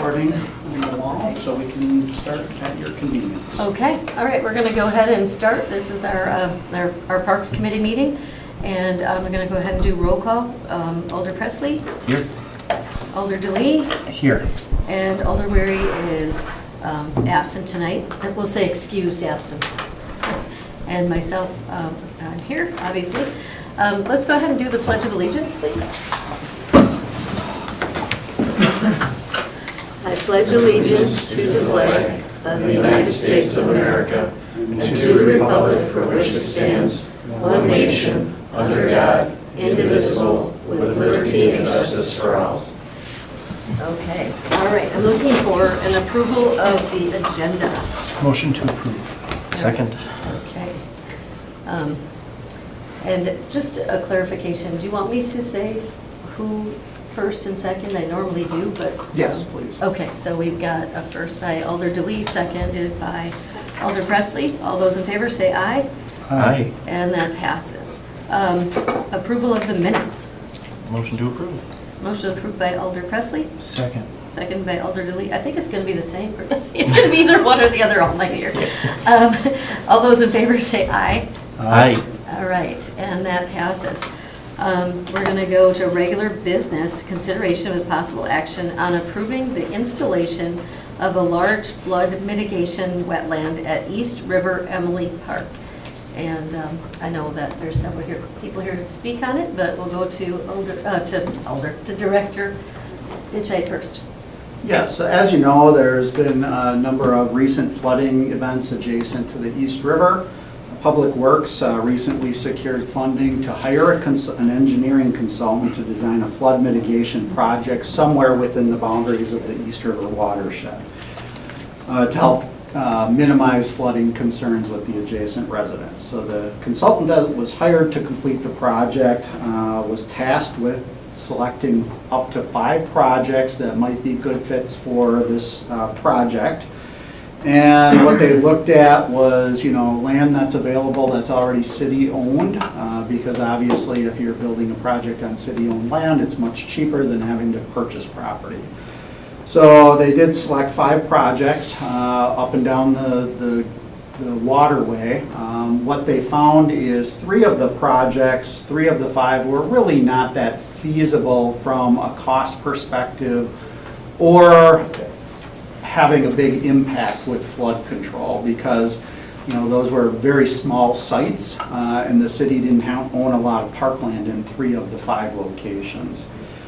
recording on the wall so we can start at your convenience. Okay, all right, we're gonna go ahead and start. This is our Parks Committee meeting, and we're gonna go ahead and do roll call. Alder Presley, Here. Alder DeLee, Here. and Alder Weary is absent tonight. We'll say excused absent. And myself, I'm here, obviously. Let's go ahead and do the Pledge of Allegiance, please. I pledge allegiance to the flag of the United States of America and to the republic for which it stands, one nation, under God, indivisible, with liberty and justice for all. Okay, all right, I'm looking for an approval of the agenda. Motion to approve. Second. Okay. And just a clarification, do you want me to say who first and second? I normally do, but. Yes, please. Okay, so we've got a first by Alder DeLee, seconded by Alder Presley. All those in favor say aye. Aye. And that passes. Approval of the minutes. Motion to approve. Motion approved by Alder Presley, Second. second by Alder DeLee. I think it's going to be the same. It's going to be either one or the other all night here. All those in favor say aye. Aye. All right, and that passes. We're going to go to regular business, consideration with possible action on approving the installation of a large flood mitigation wetland at East River Emily Park. And I know that there's several people here to speak on it, but we'll go to Director Ditchite first. Yes, as you know, there's been a number of recent flooding events adjacent to the East River. Public Works recently secured funding to hire an engineering consultant to design a flood mitigation project somewhere within the boundaries of the East River watershed to help minimize flooding concerns with the adjacent residents. So the consultant that was hired to complete the project was tasked with selecting up to 5 projects that might be good fits for this project. And what they looked at was, land that's available that's already city-owned, because obviously if you're building a project on city-owned land, it's much cheaper than having to purchase property. So they did select 5 projects up and down the waterway. What they found is 3 of the projects, 3 of the 5 were really not that feasible from a cost perspective or having a big impact with flood control, because those were very small sites and the city didn't own a lot of parkland in 3 of the 5 locations.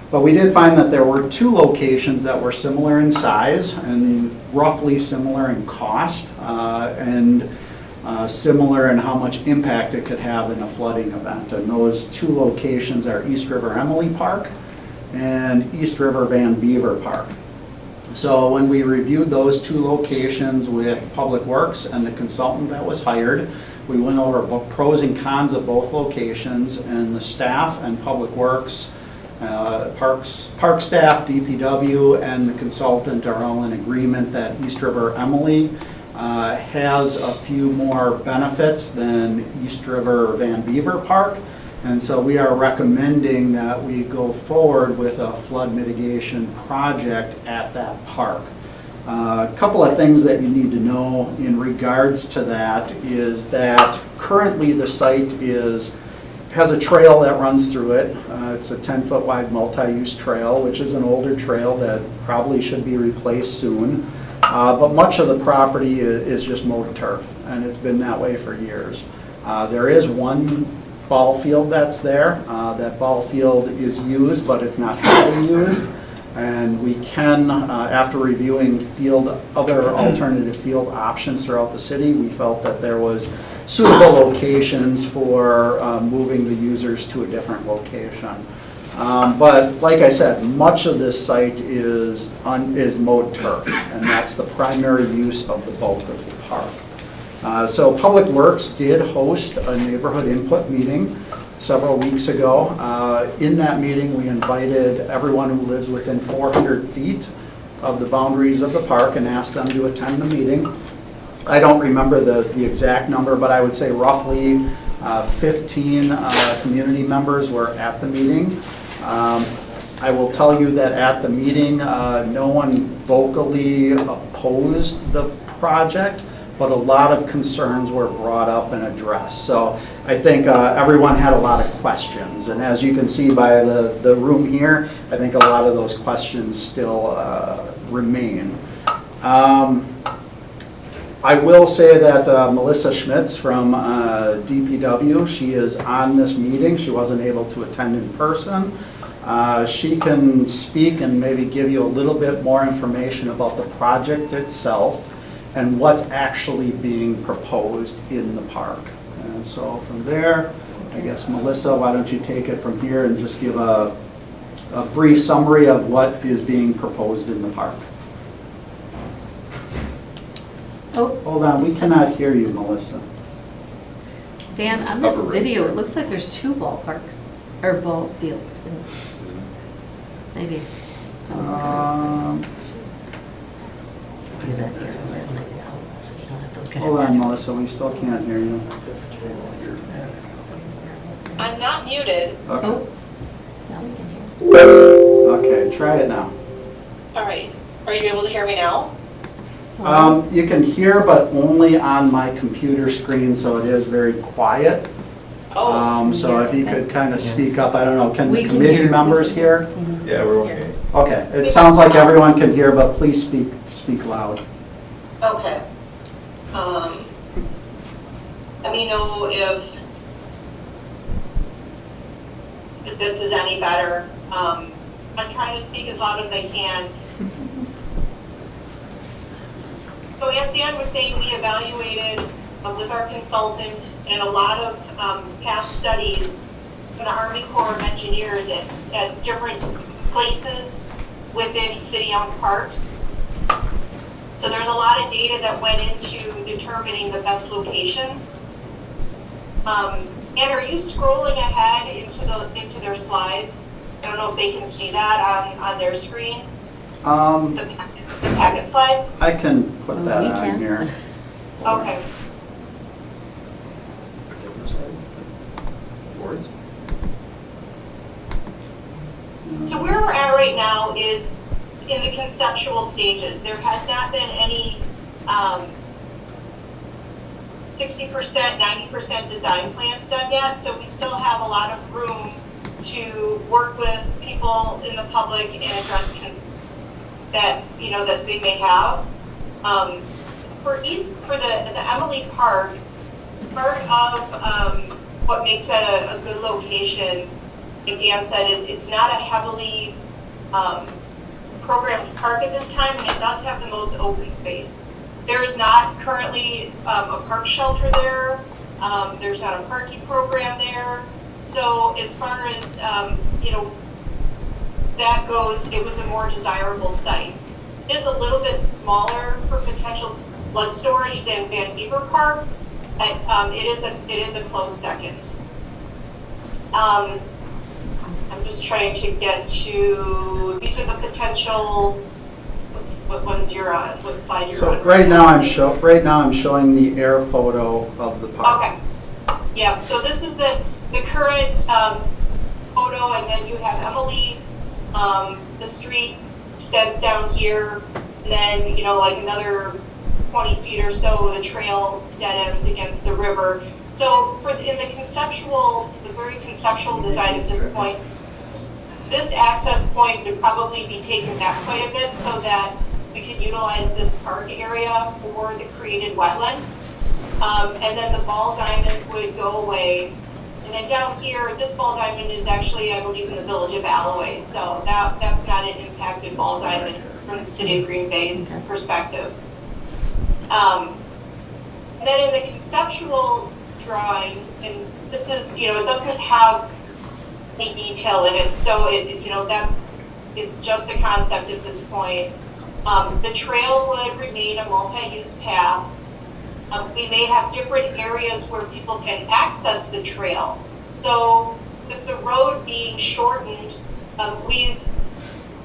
But we did find that there were 2 locations that were similar in size and roughly similar in cost and similar in how much impact it could have in a flooding event. And those 2 locations are East River Emily Park and East River Van Beaver Park. So when we reviewed those 2 locations with Public Works and the consultant that was hired, we went over pros and cons of both locations, and the staff and Public Works, park staff, DPW, and the consultant are all in agreement that East River Emily has a few more benefits than East River Van Beaver Park. And so we are recommending that we go forward with a flood mitigation project at that park. A couple of things that you need to know in regards to that is that currently the site has a trail that runs through it. It's a 10-foot wide multi-use trail, which is an older trail that probably should be replaced soon. But much of the property is just mowed turf, and it's been that way for years. There is one ball field that's there. That ball field is used, but it's not heavily used. And we can, after reviewing other alternative field options throughout the city, we felt that there was suitable locations for moving the users to a different location. But like I said, much of this site is mowed turf, and that's the primary use of the bulk of the park. So Public Works did host a neighborhood input meeting several weeks ago. In that meeting, we invited everyone who lives within 400 feet of the boundaries of the park and asked them to attend the meeting. I don't remember the exact number, but I would say roughly 15 community members were at the meeting. I will tell you that at the meeting, no one vocally opposed the project, but a lot of concerns were brought up and addressed. So I think everyone had a lot of questions, and as you can see by the room here, I think a lot of those questions still remain. I will say that Melissa Schmitz from DPW, she is on this meeting. She wasn't able to attend in person. She can speak and maybe give you a little bit more information about the project itself and what's actually being proposed in the park. And so from there, I guess Melissa, why don't you take it from here and just give a brief summary of what is being proposed in the park. Oh, Hold on, we cannot hear you, Melissa. Dan, on this Upper right video, there. it looks like there's 2 ballparks, or ball fields. Maybe. I'll look at it. Do that here, so you don't have to look at it. Hold on, Melissa, we still can't hear you. I'm not muted. Okay, Oh, now we can hear. okay, try it now. All right. Are you able to hear me now? You can hear, but only on my computer screen, so it is very quiet. Oh, So if you could kind of speak up, I don't know, can We the can committee hear. members hear? Yeah, we're okay. Okay, it sounds like everyone can hear, but please speak loud. okay. Let me know if this is any better. I'm trying to speak as loud as I can. So as Dan was saying, we evaluated with our consultant and a lot of past studies from the Army Corps of Engineers at different places within city-owned parks. So there's a lot of data that went into determining the best locations. And are you scrolling ahead into their slides? I don't know if they can see that on their screen, the packet slides. I can put Oh, that we on can. here. Okay. So where we're at right now is in the conceptual stages. There has not been any 60%, 90% design plans done yet, so we still have a lot of room to work with people in the public and address that they may have. For the Emily Park, part of what makes that a good location, like Dan said, is it's not a heavily programmed park at this time, and it does have the most open space. There is not currently a park shelter there. There's not a parking program there. So as far as that goes, it was a more desirable site. It is a little bit smaller for potential flood storage than Van Beaver Park, but it is a close second. I'm just trying to get to, these are the potential, what ones you're on, what slide you're on. So right now I'm showing the air photo of the park. Okay. Yeah, so this is the current photo, and then you have Emily. The street extends down here, and then, like another 20 feet or so, the trail dead ends against the river. So in the very conceptual design at this point, this access point would probably be taken back quite a bit so that we could utilize this park area for the created wetland. And then the ball diamond would go away. And then down here, this ball diamond is actually, I believe, in the village of Alloway. So that's not an impacted ball diamond from the city of Green Bay's perspective. And then in the conceptual drawing, and this is, it doesn't have any detail in it. So it's just a concept at this point. The trail would remain a multi-use path. We may have different areas where people can access the trail. So with the road being shortened, we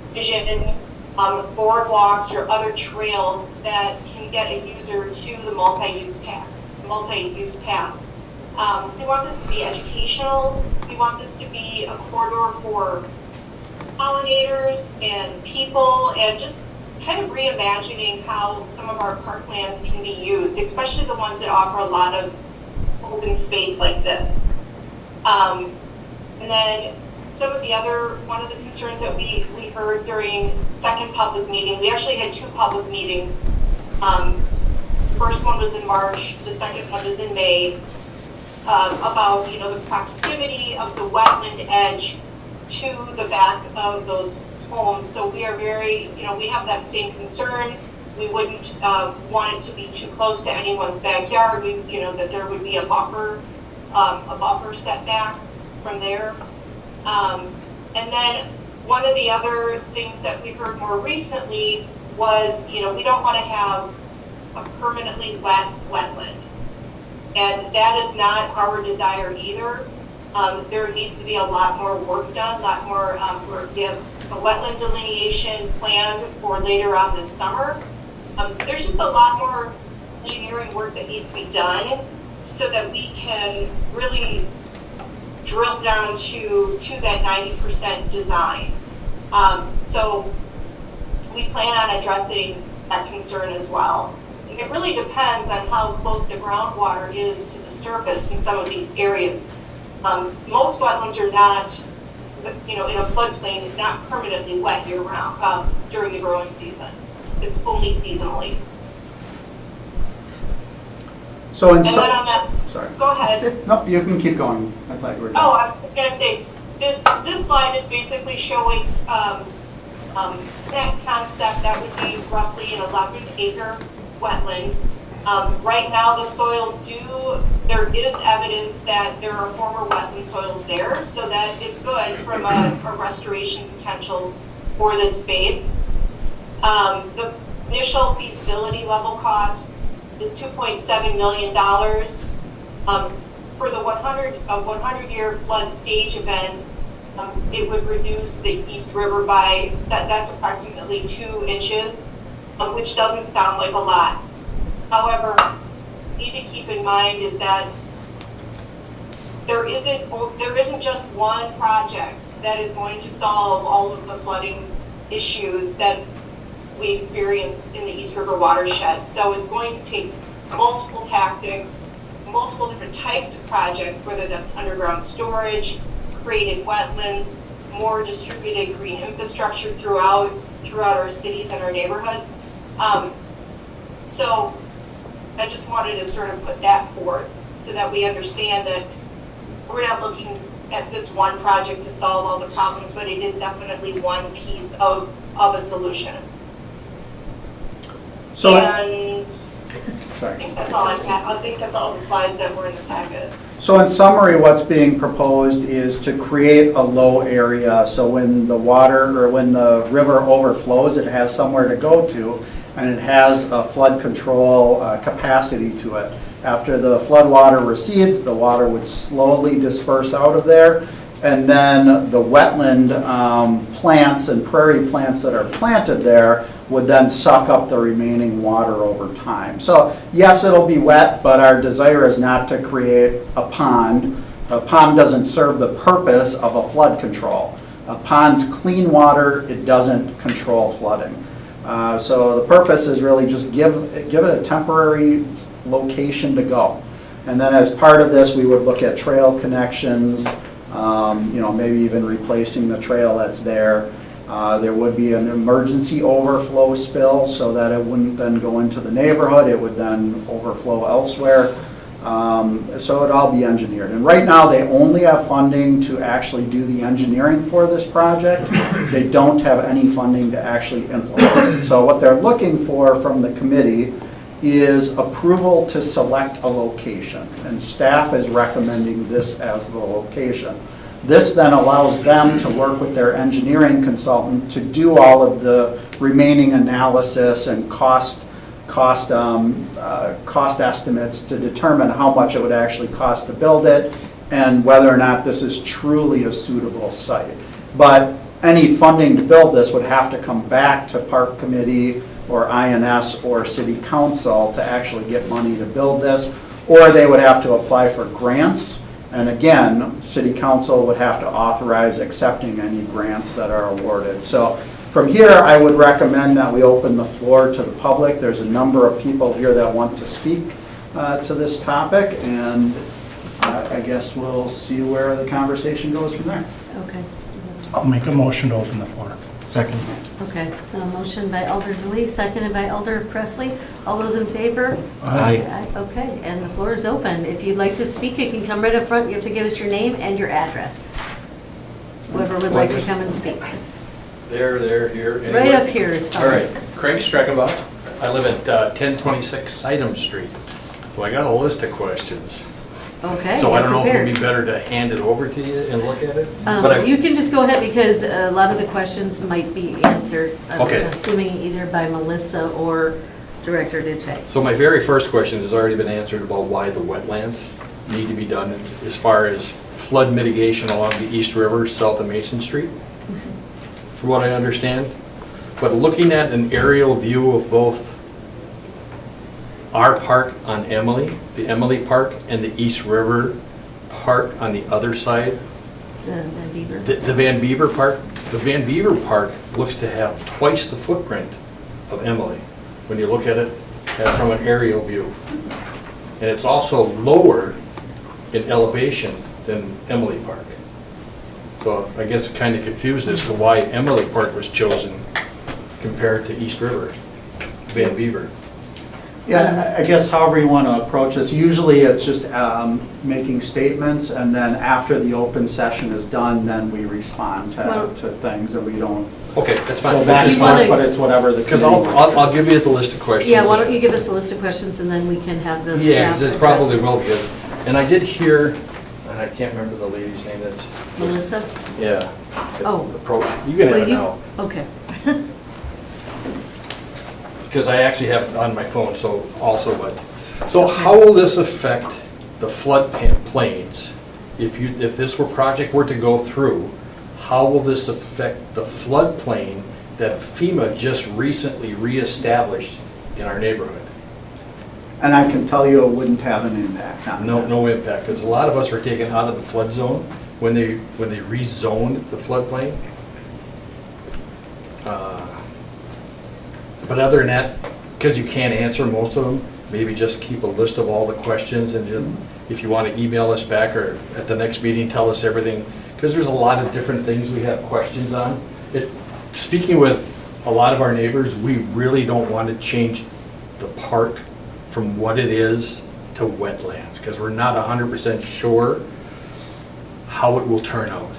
envision boardwalks or other trails that can get a user to the multi-use path. We want this to be educational. We want this to be a corridor for pollinators and people, and just kind of reimagining how some of our parklands can be used, especially the ones that offer a lot of open space like this. And then some of the other, one of the concerns that we heard during second public meeting, we actually had 2 public meetings. First one was in March, the second one was in May, about, you know, the proximity of the wetland edge to the back of those homes. So we are very, you know, we have that same concern. We wouldn't want it to be too close to anyone's backyard. We, you know, that there would be a buffer setback from there. And then one of the other things that we heard more recently was, you know, we don't want to have a permanently wet wetland. And that is not our desire either. There needs to be a lot more work done, a lot more, we have a wetland delineation planned for later on this summer. There's just a lot more engineering work that needs to be done so that we can really drill down to that 90% design. So we plan on addressing that concern as well. And it really depends on how close the groundwater is to the surface in some of these areas. Most wetlands are not, you know, in a floodplain, not permanently wet year round during the growing season. It's only seasonally. So in And then on that, sorry. go ahead. No, you can keep going. I thought you were done. Oh, I was gonna say, this slide is basically showing, that concept, that would be roughly an 11-acre wetland. Right now, the soils there is evidence that there are former wetland soils there, so that is good from a restoration potential for this space. The initial feasibility level cost is $2.7 million. For the 100-year flood stage event, it would reduce the East River by, that's approximately 2 inches, which doesn't sound like a lot. However, you need to keep in mind is that there isn't just one project that is going to solve all of the flooding issues that we experience in the East River watershed. So it's going to take multiple tactics, multiple different types of projects, whether that's underground storage, created wetlands, more distributed green infrastructure throughout our cities and our neighborhoods. So I just wanted to sort of put that forth so that we understand that we're not looking at this one project to solve all the problems, but it is definitely one piece of a solution. So And I sorry. think that's all I think that's all the slides that were in the packet. So in summary, what's being proposed is to create a low area, so when the water or when the river overflows, it has somewhere to go to, and it has a flood control capacity to it. After the flood water recedes, the water would slowly disperse out of there, and then the wetland plants and prairie plants that are planted there would then suck up the remaining water over time. So yes, it'll be wet, but our desire is not to create a pond. A pond doesn't serve the purpose of a flood control. A pond's clean water, it doesn't control flooding. So the purpose is really just give it a temporary location to go. And then as part of this, we would look at trail connections, maybe even replacing the trail that's there. There would be an emergency overflow spill so that it wouldn't then go into the neighborhood, it would then overflow elsewhere. So it'd all be engineered. And right now, they only have funding to actually do the engineering for this project. They don't have any funding to actually implement it. So what they're looking for from the committee is approval to select a location. And staff is recommending this as the location. This then allows them to work with their engineering consultant to do all of the remaining analysis and cost estimates to determine how much it would actually cost to build it and whether or not this is truly a suitable site. But any funding to build this would have to come back to Park Committee or INS or City Council to actually get money to build this, or they would have to apply for grants And again, city council would have to authorize accepting any grants that are awarded. So from here, I would recommend that we open the floor to the public. There's a number of people here that want to speak to this topic, and I guess we'll see where the conversation goes from there. Okay. I'll make a motion to open the floor. Second. Okay, so a motion by Alder DeLee, seconded by Alder Presley. All those in favor? Aye. Say aye. Okay, and the floor is open. If you'd like to speak, you can come right up front. You have to give us your name and your address. Whoever would like to come and speak. There, here. Right anyway. up here is fine. All right, Craig Streckenbach. I live at 1026 Sidham Street. So I got a list of questions. Okay. So I don't know if it prepared. would be better to hand it over to you and look at it? But I- You can just go ahead because a lot of the questions might be answered, I'm Okay. assuming either by Melissa or Director Ditchak. So my very first question has already been answered about why the wetlands need to be done as far as flood mitigation along the East River, south of Mason Street, from what I understand. But looking at an aerial view of both our park on Emily, the Emily Park, and the East River Park on the other side, Van Beaver. the Van Beaver Park, the Van Beaver Park looks to have twice the footprint of Emily when you look at it from an aerial view. And it's also lower in elevation than Emily Park. So I guess kind of confused as to why Emily Park was chosen compared to East River, Van Beaver. Yeah, I guess however you want to approach this, usually it's just making statements, and then after the open session is done, then we respond Well- to things, and we don't Okay, that's go fine. back and you forth, wanna- but it's whatever the Because committee wants to I'll give you the list of questions. Yeah, why don't you give us the list of questions and then we can have the staff Yeah, 'cause it address. probably will be. And I did hear, and I can't remember the lady's name, that's, Melissa? yeah. Oh. You can have Well, it you- now, Okay. because I actually have it on my phone, so also, but, so how will this affect the flood plains? If this project were to go through, how will this affect the floodplain that FEMA just recently reestablished in our neighborhood? And I can tell you it wouldn't have an impact on that. No impact, because a lot of us were taken out of the flood zone when they rezoned the floodplain. But other than that, because you can't answer most of them, maybe just keep a list of all the questions, and just, if you want to email us back or at the next meeting, tell us everything, because there's a lot of different things we have questions on. Speaking with a lot of our neighbors, we really don't want to change the park from what it is to wetlands, because we're not 100% sure how it will turn out.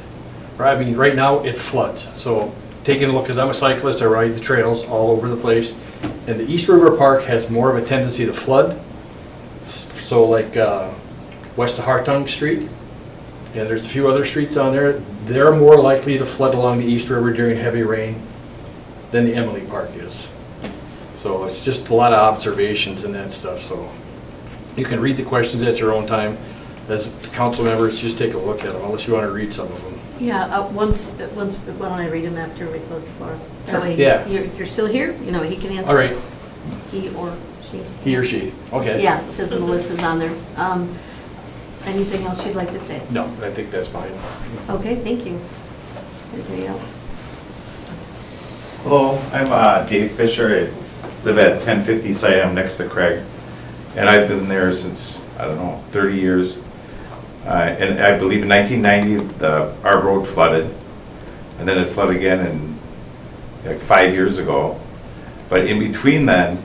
Right, I mean, right now, it floods, so taking a look, because I'm a cyclist, I ride the trails all over the place, and the East River Park has more of a tendency to flood, so like west of Hartung Street, and there's a few other streets on there, they're more likely to flood along the East River during heavy rain than the Emily Park is. So it's just a lot of observations and that stuff, so you can read the questions at your own time. As the council members, just take a look at them, unless you want to read some of them. Yeah, once, why don't I read them after we close the floor? That way, Yeah. if you're still here, he can answer. All right, He or she. he or she, okay. Yeah, because Melissa's on there. Anything else you'd like to say? No, I think that's fine. Okay, thank you. Anybody else? Hello, I'm Dave Fisher. I live at 1050 site. I'm next to Craig. And I've been there since, 30 years. And I believe in 1990, our road flooded. And then it flooded again like 5 years ago. But in between then,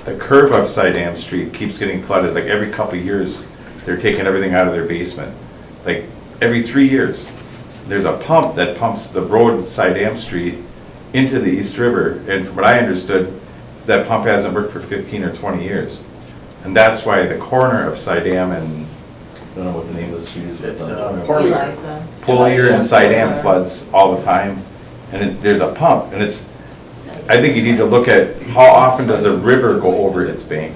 the curve of Sidham Street keeps getting flooded. Like every couple of years, they're taking everything out of their basement. Like every 3 years. There's a pump that pumps the road Sidham Street into the East River. And from what I understood, is that pump hasn't worked for 15 or 20 years. And that's why the corner of Sidham and, I don't know what the name of the street is. It's Eliza. Polier and Sidham floods all the time. And there's a pump, and I think you need to look at how often does a river go over its bank.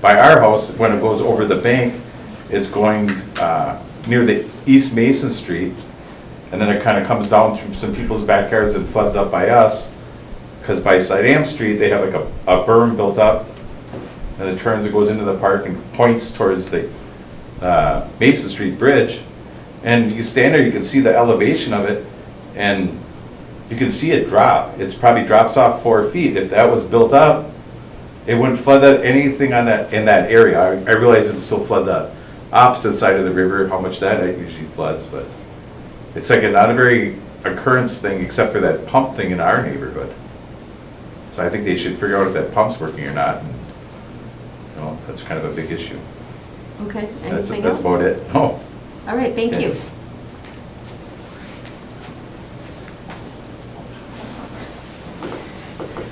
By our house, when it goes over the bank, it's going near the East Mason Street, and then it kind of comes down through some people's backyards and floods up by us. Because by Sidham Street, they have like a berm built up, and it turns, it goes into the park and points towards the Mason Street Bridge, and you stand there, you can see the elevation of it, and you can see it drop. It's probably drops off 4 feet. If that was built up, it wouldn't flood anything on that, in that area. I realize it'll still flood the opposite side of the river, how much that usually floods, but it's like not a very occurrence thing except for that pump thing in our neighborhood. So I think they should figure out if that pump's working or not. And, you know, that's kind of a big issue. Okay, That's anything else? about it. Oh. All right, thank you.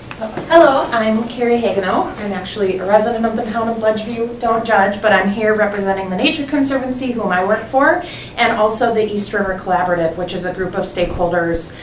So, hello, I'm Carrie Hagenow. I'm actually a resident of the town of Ledgeview. Don't judge, but I'm here representing the Nature Conservancy, whom I work for, and also the East River Collaborative, which is a group of stakeholders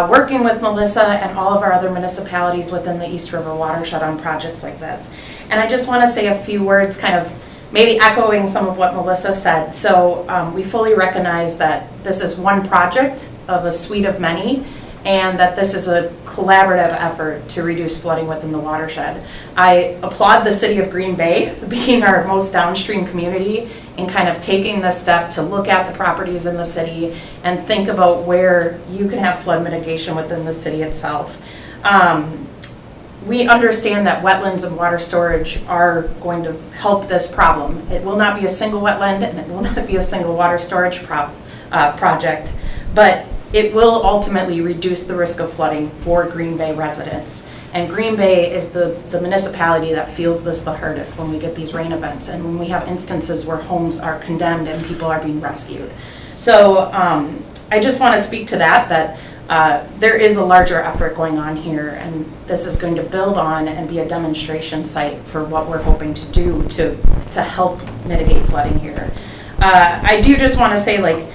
working with Melissa and all of our other municipalities within the East River watershed on projects like this. And I just want to say a few words, kind of maybe echoing some of what Melissa said. So we fully recognize that this is one project of a suite of many, and that this is a collaborative effort to reduce flooding within the watershed. I applaud the city of Green Bay, being our most downstream community, in kind of taking this step to look at the properties in the city and think about where you can have flood mitigation within the city itself. We understand that wetlands and water storage are going to help this problem. It will not be a single wetland and it will not be a single water storage project, but it will ultimately reduce the risk of flooding for Green Bay residents. And Green Bay is the municipality that feels this the hardest when we get these rain events and when we have instances where homes are condemned and people are being rescued. So I just want to speak to that there is a larger effort going on here, and this is going to build on and be a demonstration site for what we're hoping to do to help mitigate flooding here. I do just want to say, like,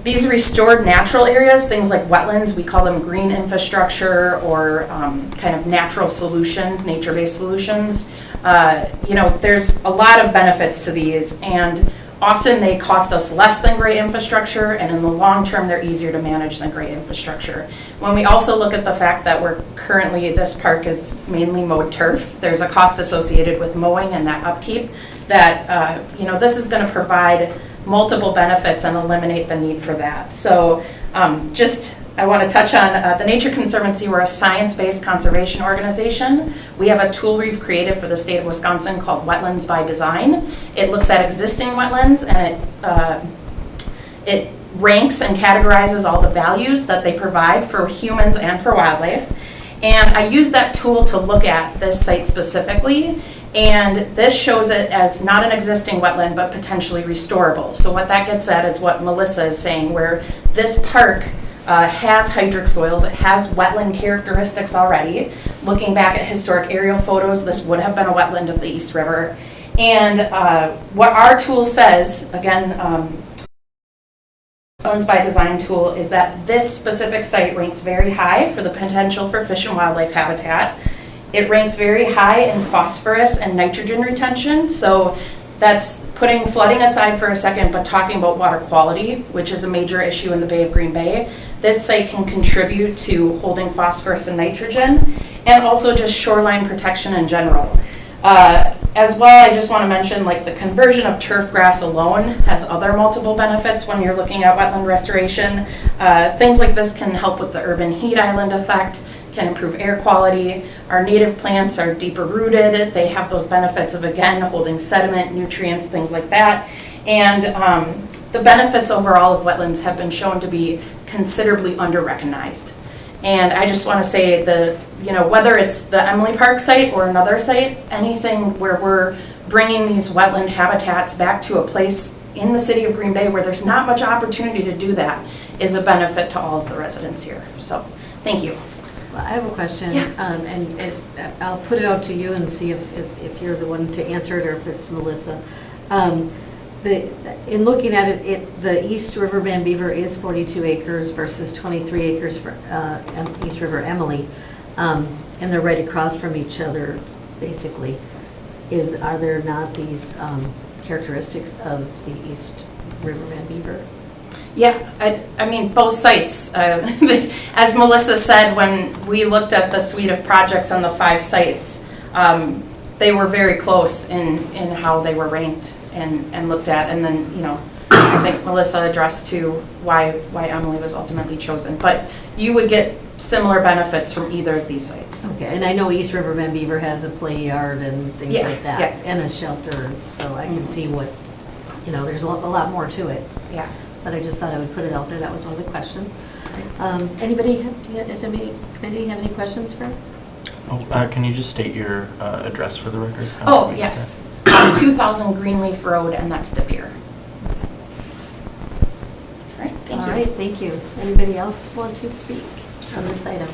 these restored natural areas, things like wetlands, we call them green infrastructure or kind of natural solutions, nature-based solutions. You know, there's a lot of benefits to these, and often they cost us less than gray infrastructure, and in the long term, they're easier to manage than gray infrastructure. When we also look at the fact that we're currently, this park is mainly mowed turf, there's a cost associated with mowing and that upkeep that, you know, this is going to provide multiple benefits and eliminate the need for that. So I want to touch on the Nature Conservancy. We're a science-based conservation organization. We have a tool we've created for the state of Wisconsin called Wetlands by Design. It looks at existing wetlands and it ranks and categorizes all the values that they provide for humans and for wildlife. And I use that tool to look at this site specifically, and this shows it as not an existing wetland but potentially restorable. So what that gets at is what Melissa is saying, where this park has hydric soils, it has wetland characteristics already. Looking back at historic aerial photos, this would have been a wetland of the East River. And what our tool says, again, Wetlands by Design tool, is that this specific site ranks very high for the potential for fish and wildlife habitat. It ranks very high in phosphorus and nitrogen retention. So that's putting flooding aside for a second, but talking about water quality, which is a major issue in the Bay of Green Bay. This site can contribute to holding phosphorus and nitrogen, and also just shoreline protection in general. As well, I just want to mention, like, the conversion of turf grass alone has other multiple benefits when you're looking at wetland restoration. Things like this can help with the urban heat island effect, can improve air quality. Our native plants are deeper rooted. They have those benefits of, again, holding sediment, nutrients, things like that. And the benefits overall of wetlands have been shown to be considerably under-recognized. And I just want to say whether it's the Emily Park site or another site, anything where we're bringing these wetland habitats back to a place in the city of Green Bay where there's not much opportunity to do that is a benefit to all of the residents here. So, thank you. Well, I have a question, Yeah. and I'll put it out to you and see if you're the one to answer it or if it's Melissa. In looking at it, the East River Van Beaver is 42 acres versus 23 acres for East River Emily, and they're right across from each other, basically. Are there not these characteristics of the East River Van Beaver? Yeah, I mean, both sites. As Melissa said, when we looked at the suite of projects on the 5 sites, they were very close in how they were ranked and looked at. And then, I think Melissa addressed too why Emily was ultimately chosen. But you would get similar benefits from either of these sites. Okay, and I know East River Van Beaver has a play yard and things Yeah, like that, yeah. and a shelter, so I can see what, there's a lot more to it. Yeah. But I just thought I would put it out there, that was one of the questions. Anybody, does anybody, committee have any questions for? Can you just state your address for the record? Oh, yes. 2000 Greenleaf Road, and that's De Pere. All right, thank All you. right, thank you. Anybody else want to speak on this item?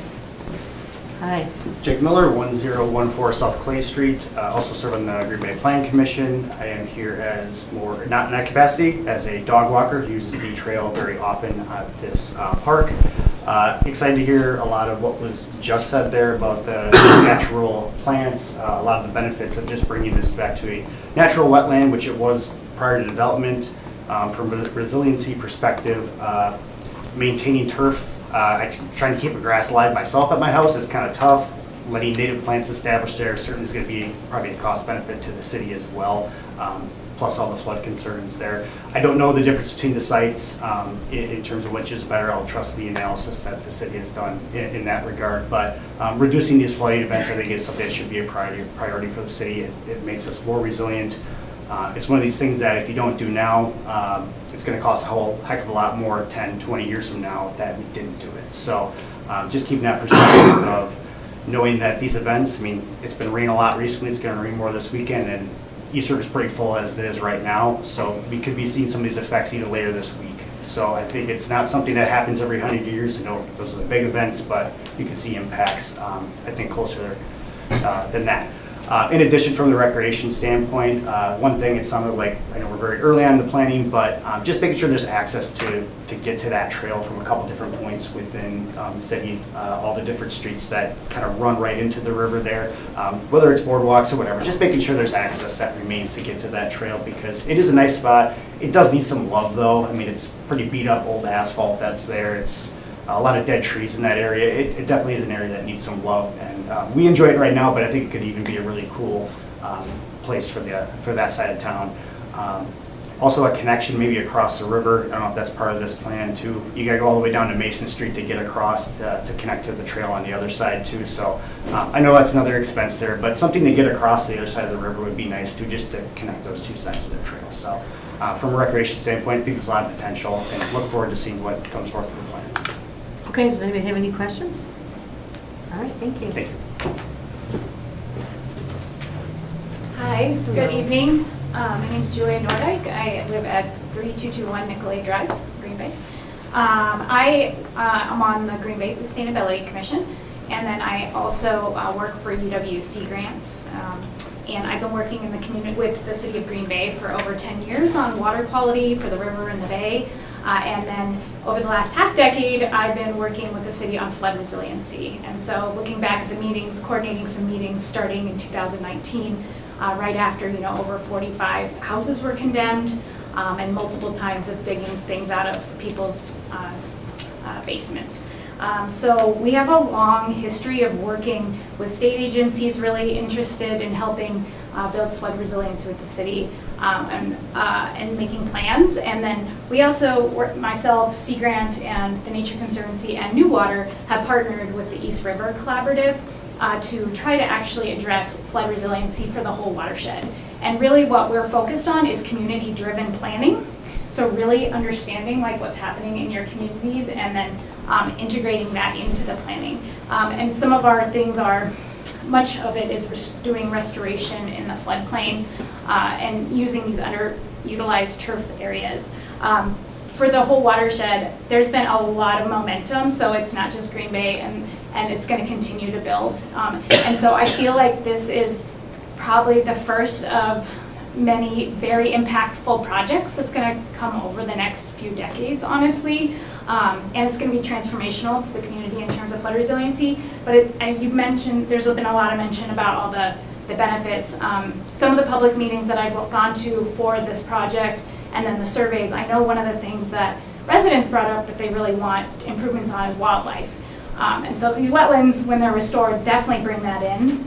Hi. Jake Miller, 1014 South Clay Street, also serve on the Green Bay Plan Commission. I am here as not in that capacity, as a dog walker who uses the trail very often at this park. Excited to hear a lot of what was just said there about the natural plants, a lot of the benefits of just bringing this back to a natural wetland, which it was prior to development. From a resiliency perspective, maintaining turf. Trying to keep the grass alive myself at my house is kind of tough. Letting native plants establish there certainly is going to be probably a cost benefit to the city as well, plus all the flood concerns there. I don't know the difference between the sites in terms of which is better. I'll trust the analysis that the city has done in that regard. But reducing these flooding events, I think, is something that should be a priority for the city. It makes us more resilient. It's one of these things that if you don't do now, it's going to cost a whole heck of a lot more 10, 20 years from now that we didn't do it. So just keeping that perspective of knowing that these events, it's been raining a lot recently, it's going to rain more this weekend, and East River is pretty full as it is right now. So we could be seeing some of these effects even later this week. So I think it's not something that happens every 100 years. Those are the big events, but you can see impacts, I think, closer than that. In addition, from the recreation standpoint, one thing, it sounded like, I know we're very early on in the planning, but just making sure there's access to get to that trail from a couple different points within the city, all the different streets that kind of run right into the river there, whether it's boardwalks or whatever, just making sure there's access that remains to get to that trail, because it is a nice spot. It does need some love, though. It's pretty beat up old asphalt that's there. It's a lot of dead trees in that area. It definitely is an area that needs some love, and we enjoy it right now, but I think it could even be a really cool place for that side of town. Also a connection maybe across the river. I don't know if that's part of this plan too. You gotta go all the way down to Mason Street to get across to connect to the trail on the other side too. So I know that's another expense there, but something to get across the other side of the river would be nice too, just to connect those two sides of the trail. So from a recreation standpoint, I think there's a lot of potential, and look forward to seeing what comes forth from the plans. Okay, does anybody have any questions? All right, thank you. Thank you. Hi, good evening. My name is Julia Nordyke. I live at 3221 Nicolay Drive, Green Bay. I am on the Green Bay Sustainability Commission, and then I also work for UW Sea Grant. And I've been working in the community with the city of Green Bay for over 10 years on water quality for the river and the bay. And then over the last half decade, I've been working with the city on flood resiliency. And so looking back at the meetings, coordinating some meetings starting in 2019, right after, over 45 houses were condemned, and multiple times of digging things out of people's basements. So we have a long history of working with state agencies really interested in helping build flood resilience with the city, and making plans. And then we also, myself, Sea Grant, and the Nature Conservancy and New Water have partnered with the East River Collaborative to try to actually address flood resiliency for the whole watershed. And really what we're focused on is community-driven planning. So really understanding what's happening in your communities, and then integrating that into the planning. And some of our things are, much of it is doing restoration in the floodplain and using these underutilized turf areas. For the whole watershed, there's been a lot of momentum, so it's not just Green Bay, and it's going to continue to build. And so I feel like this is probably the first of many very impactful projects that's going to come over the next few decades, honestly. And it's going to be transformational to the community in terms of flood resiliency. But and you've mentioned, there's been a lot of mention about all the benefits. Some of the public meetings that I've gone to for this project, and then the surveys, I know one of the things that residents brought up that they really want improvements on is wildlife. And so these wetlands, when they're restored, definitely bring that in.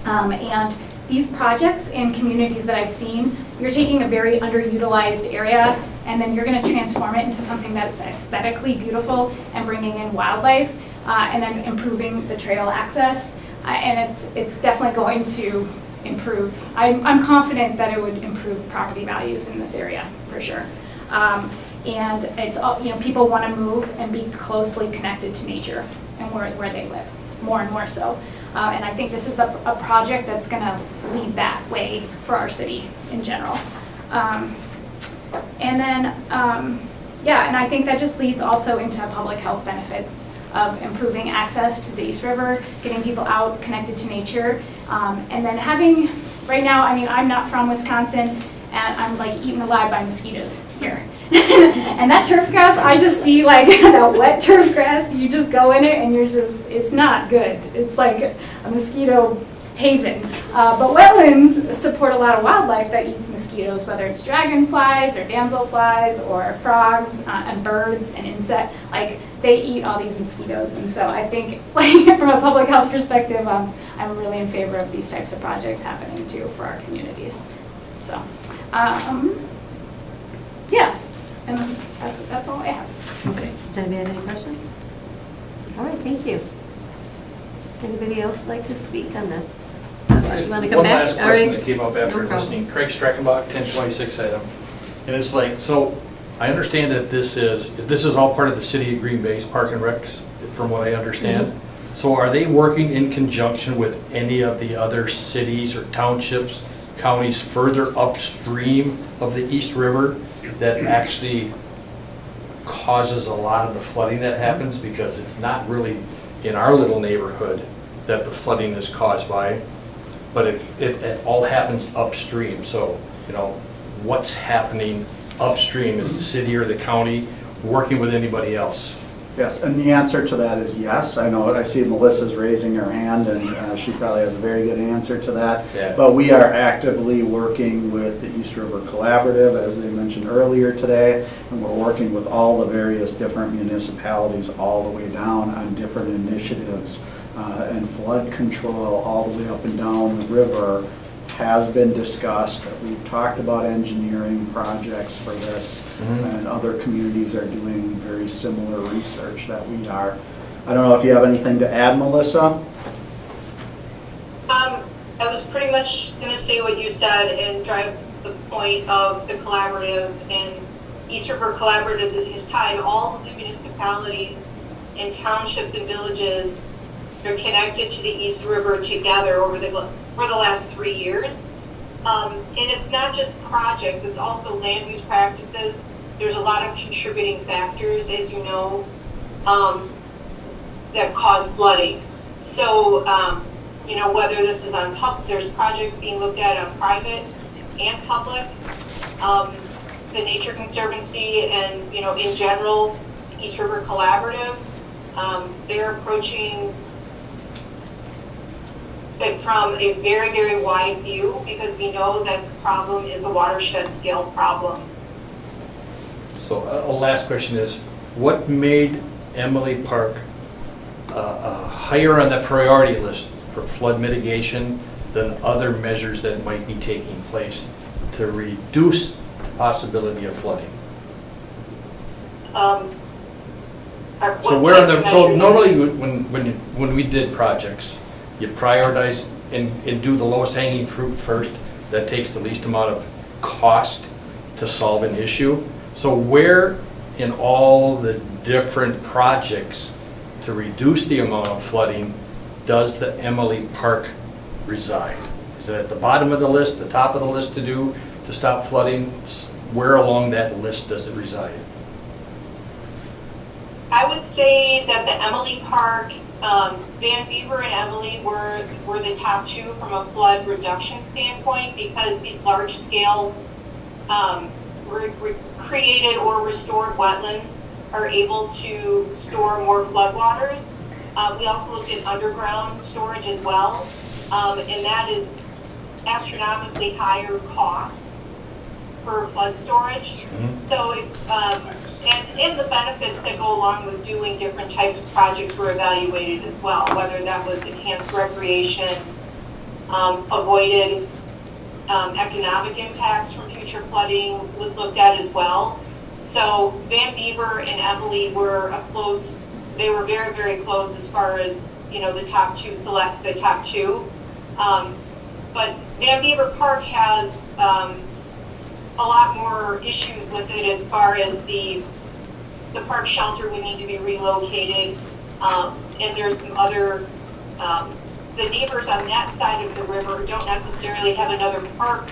And these projects in communities that I've seen, you're taking a very underutilized area and then you're gonna transform it into something that's aesthetically beautiful and bringing in wildlife, and then improving the trail access. And it's definitely going to improve. I'm confident that it would improve property values in this area, for sure. And it's, people want to move and be closely connected to nature and where they live, more and more so. And I think this is a project that's going to lead that way for our city in general. And then, and I think that just leads also into public health benefits of improving access to the East River, getting people out connected to nature, and then having, right now, I mean, I'm not from Wisconsin, and I'm like eaten alive by mosquitoes here. And that turf grass, I just see like that wet turf grass, you just go in it and you're just, it's not good. It's like a mosquito haven. But wetlands support a lot of wildlife that eats mosquitoes, whether it's dragonflies or damselflies or frogs and birds and insects. Like, they eat all these mosquitoes. And so I think, like, from a public health perspective, I'm really in favor of these types of projects happening too for our communities. So, yeah, and that's all I have. Okay, does anybody have any questions? All right, thank you. Anybody else like to speak on this? You want to come One back? last All right. question that came up after No problem. listening. Craig Streckenbach, 1026 item. And it's like, so I understand that this is all part of the city of Green Bay's Park and Recs, from what I understand. Mm-hmm. So are they working in conjunction with any of the other cities or townships, counties further upstream of the East River that actually causes a lot of the flooding that happens? Because it's not really in our little neighborhood that the flooding is caused by, but it all happens upstream. So, what's happening upstream? Is the city or the county working with anybody else? Yes, and the answer to that is yes. I see Melissa's raising her hand, and she probably has a very good answer to that. Yeah. But we are actively working with the East River Collaborative, as they mentioned earlier today, and we're working with all the various different municipalities all the way down on different initiatives. And flood control all the way up and down the river has been discussed. We've talked about engineering projects for this, and other communities are doing very similar research that we are. I don't know if you have anything to add, Melissa? I was pretty much going to say what you said and drive the point of the collaborative. And East River Collaborative is tied all of the municipalities and townships and villages. They're connected to the East River together for the last 3 years. And it's not just projects, it's also land use practices. There's a lot of contributing factors, as you know, that cause flooding. So, whether this is on there's projects being looked at on private and public. The Nature Conservancy and, in general, East River Collaborative, they're approaching it from a very, very wide view, because we know that the problem is a watershed scale problem. So a last question is, what made Emily Park higher on the priority list for flood mitigation than other measures that might be taking place to reduce the possibility of flooding? So normally when we did projects, you prioritize and do the lowest hanging fruit first. That takes the least amount of cost to solve an issue. So where in all the different projects to reduce the amount of flooding does the Emily Park reside? Is it at the bottom of the list, the top of the list to stop flooding? Where along that list does it reside? I would say that the Emily Park, Van Beaver and Emily were the top two from a flood reduction standpoint, because these large scale created or restored wetlands are able to store more floodwaters. We also looked at underground storage as well, and that is astronomically higher cost for flood storage. So, and the benefits that go along with doing different types of projects were evaluated as well, whether that was enhanced recreation, avoided economic impacts from future flooding was looked at as well. So Van Beaver and Emily were they were very, very close as far as, the top two, select the top two. But Van Beaver Park has a lot more issues with it as far as the park shelter would need to be relocated. And there's some other, the neighbors on that side of the river don't necessarily have another park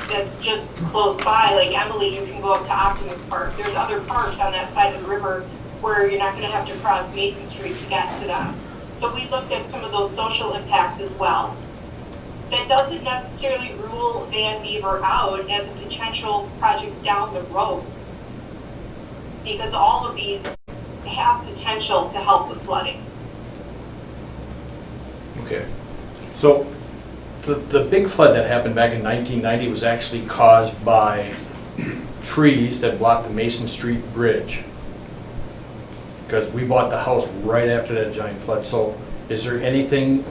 that's just close by. Like Emily, you can go up to Optimus Park. There's other parks on that side of the river where you're not going to have to cross Mason Street to get to them. So we looked at some of those social impacts as well. That doesn't necessarily rule Van Beaver out as a potential project down the road, because all of these have potential to help with flooding. Okay. So the big flood that happened back in 1990 was actually caused by trees that blocked the Mason Street Bridge. Because we bought the house right after that giant flood. So is there anything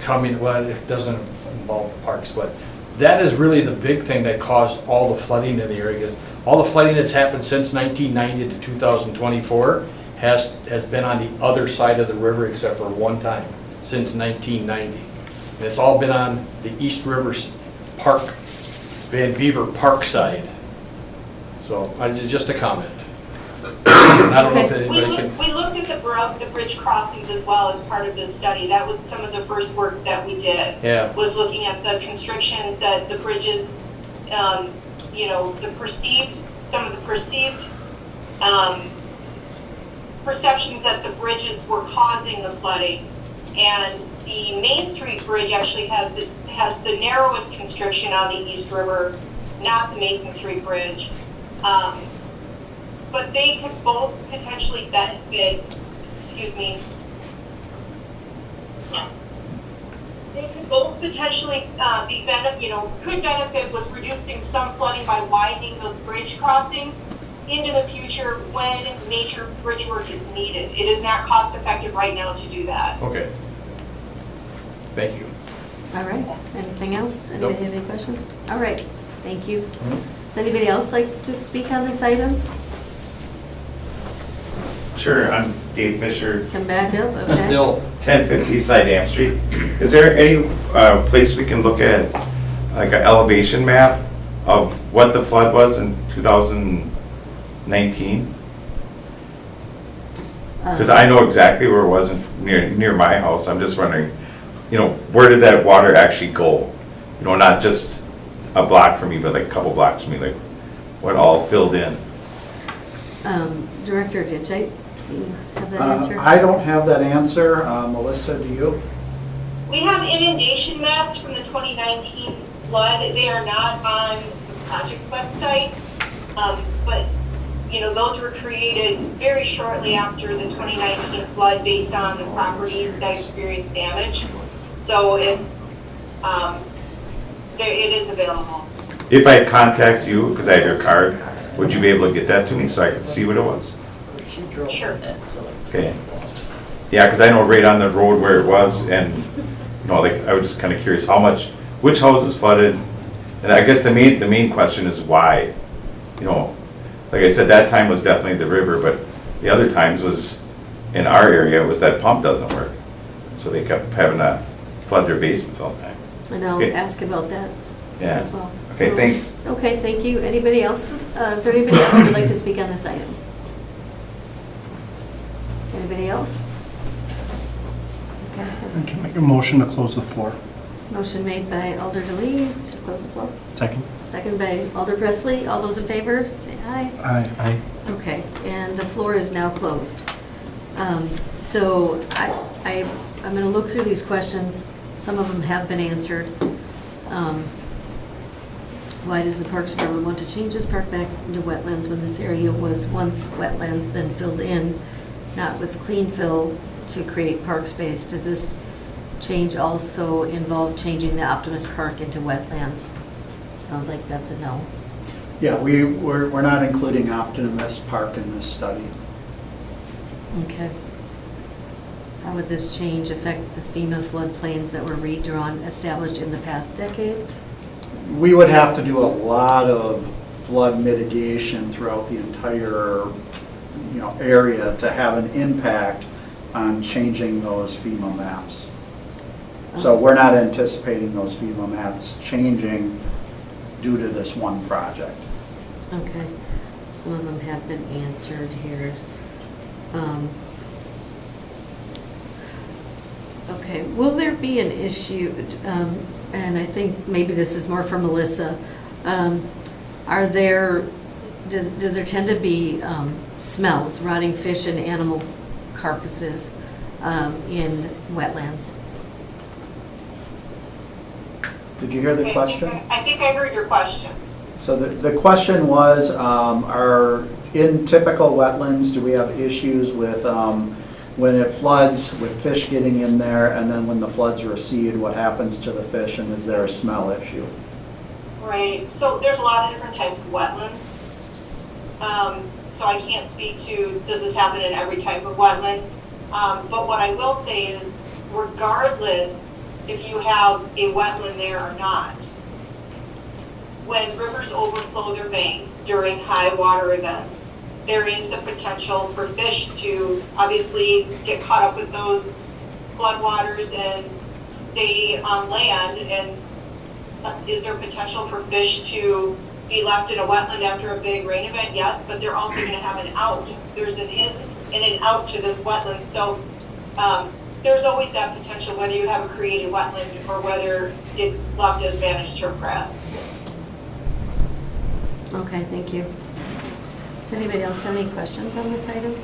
coming, well, it doesn't involve the parks, but that is really the big thing that caused all the flooding in the area. Because all the flooding that's happened since 1990 to 2024 has been on the other side of the river except for one time since 1990. And it's all been on the East River Park, Van Beaver Park side. So just a comment. I don't know if anybody can. We looked at the bridge crossings as well as part of this study. That was some of the first work that we did. Yeah. Was looking at the constrictions that the bridges, some of the perceived perceptions that the bridges were causing the flooding. And the Main Street Bridge actually has the narrowest constriction on the East River, not the Mason Street Bridge. But they could both potentially benefit, they could both potentially could benefit with reducing some flooding by widening those bridge crossings into the future when major bridge work is needed. It is not cost effective right now to do that. Okay. Thank you. All right, anything else? Nope. Anybody have any questions? All right, thank you. Does anybody else like to speak on this item? Sure, I'm Dave Fisher, Come back up, okay? Still, 1050 Side Dam Street. Is there any place we can look at, like an elevation map of what the flood was in 2019? Because I know exactly where it was near my house. I'm just wondering, where did that water actually go? Not just a block from me, but like a couple blocks from me, like what all filled in? Director Ditchite, do you have that answer? I don't have that answer. Melissa, do you? We have inundation maps from the 2019 flood. They are not on the project website, but those were created very shortly after the 2019 flood based on the properties that experienced damage. So it is available. If I contact you, because I have your card, would you be able to get that to me so I could see what it was? Sure. Okay. Yeah, because I know right on the road where it was, and I was just kind of curious which houses flooded, and I guess the main question is why. Like I said, that time was definitely the river, but the other times was in our area was that pump doesn't work, so they kept having to flood their basements all the time. And I'll Okay. ask about that Yeah. as well. Okay, So- thanks. Okay, thank you. Anybody else? Is there anybody else who would like to speak on this item? Anybody else? Okay. I can make a motion to close the floor. Motion made by Alder DeLee to close the floor. Second? Second by Alder Presley. All those in favor, say aye. Aye. Okay, and the floor is now closed. So I'm going to look through these questions. Some of them have been answered. Why does the Parks Department want to change this park back into wetlands when this area was once wetlands, then filled in, not with clean fill to create park space? Does this change also involve changing the Optimus Park into wetlands? Sounds like that's a no. Yeah, we're not including Optimus Park in this study. Okay. How would this change affect the FEMA floodplains that were redrawn, established in the past decade? We would have to do a lot of flood mitigation throughout the entire, area to have an impact on changing those FEMA maps. So we're not anticipating those FEMA maps changing due to this one project. Okay, some of them have been answered here. Okay, will there be an issue, and I think maybe this is more for Melissa, do there tend to be smells, rotting fish and animal carcasses in wetlands? Did you hear the question? I think I heard your question. So the question was, in typical wetlands, do we have issues with when it floods, with fish getting in there, and then when the floods recede, what happens to the fish, and is there a smell issue? Right, so there's a lot of different types of wetlands. So I can't speak to, does this happen in every type of wetland? But what I will say is, regardless if you have a wetland there or not, when rivers overflow their banks during high water events, there is the potential for fish to obviously get caught up with those floodwaters and stay on land. And is there potential for fish to be left in a wetland after a big rain event? Yes, but they're also going to have an out. There's an in and an out to this wetland. So there's always that potential, whether you have a created wetland or whether it's left as managed turf grass. Okay, thank you. Does anybody else have any questions on this item?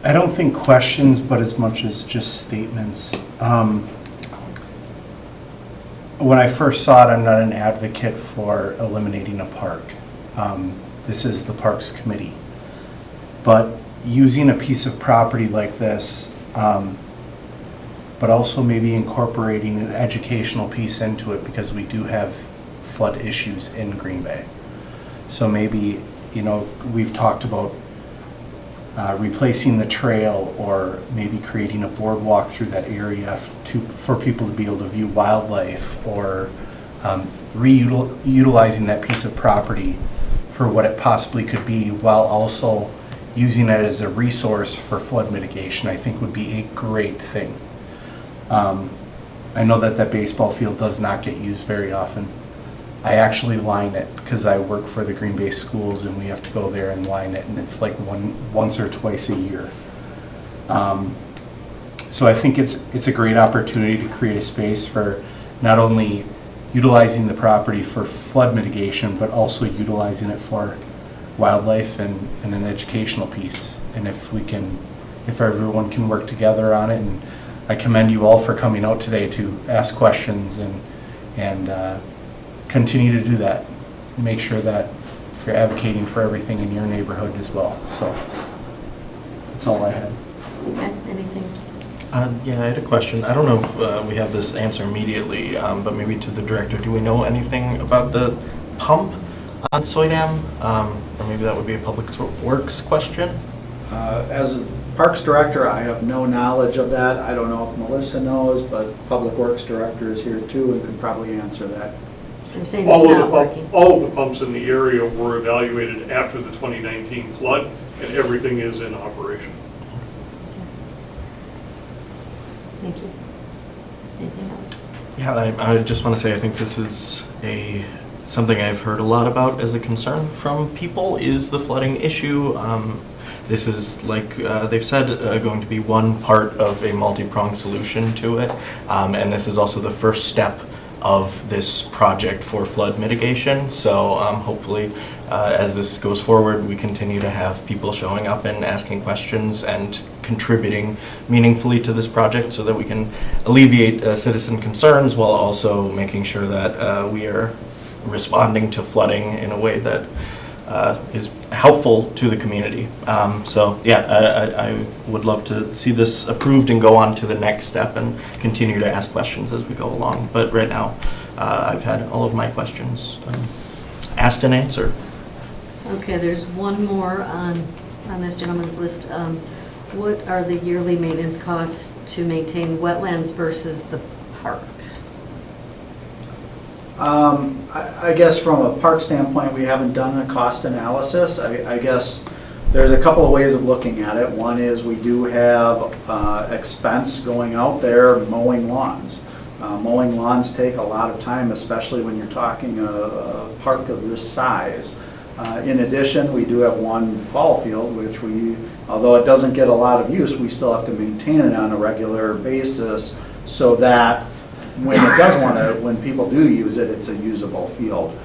I don't think questions, but as much as just statements. When I first saw it, I'm not an advocate for eliminating a park. This is the Parks Committee. But using a piece of property like this, but also maybe incorporating an educational piece into it, because we do have flood issues in Green Bay. So maybe, we've talked about replacing the trail, or maybe creating a boardwalk through that area for people to be able to view wildlife, or reutilizing that piece of property for what it possibly could be, while also using it as a resource for flood mitigation, I think would be a great thing. I know that baseball field does not get used very often. I actually line it because I work for the Green Bay schools, and we have to go there and line it, and it's like once or twice a year. So I think it's a great opportunity to create a space for not only utilizing the property for flood mitigation, but also utilizing it for wildlife and an educational piece. And if everyone can work together on it, and I commend you all for coming out today to ask questions and continue to do that. Make sure that you're advocating for everything in your neighborhood as well. So that's all I had. Okay, anything? Yeah, I had a question. I don't know if we have this answer immediately, but maybe to the director. Do we know anything about the pump on Soy Dam? Or maybe that would be a Public Works question? As a Parks Director, I have no knowledge of that. I don't know if Melissa knows, but Public Works Director is here too and could probably answer that. I'm saying it's not working. All of the pumps in the area were evaluated after the 2019 flood, and everything is in operation. Thank you. Anything else? Yeah, I just want to say I think this is something I've heard a lot about as a concern from people, is the flooding issue. This is, like they've said, going to be one part of a multi-pronged solution to it. And this is also the first step of this project for flood mitigation. So hopefully, as this goes forward, we continue to have people showing up and asking questions and contributing meaningfully to this project so that we can alleviate citizen concerns while also making sure that we are responding to flooding in a way that is helpful to the community. So yeah, I would love to see this approved and go on to the next step and continue to ask questions as we go along. But right now, I've had all of my questions asked and answered. Okay, there's one more on this gentleman's list. What are the yearly maintenance costs to maintain wetlands versus the park? I guess from a park standpoint, we haven't done a cost analysis. I guess there's a couple of ways of looking at it. One is we do have expense going out there mowing lawns. Mowing lawns take a lot of time, especially when you're talking a park of this size. In addition, we do have one ball field, which although it doesn't get a lot of use, we still have to maintain it on a regular basis so that when people do use it, it's a usable field.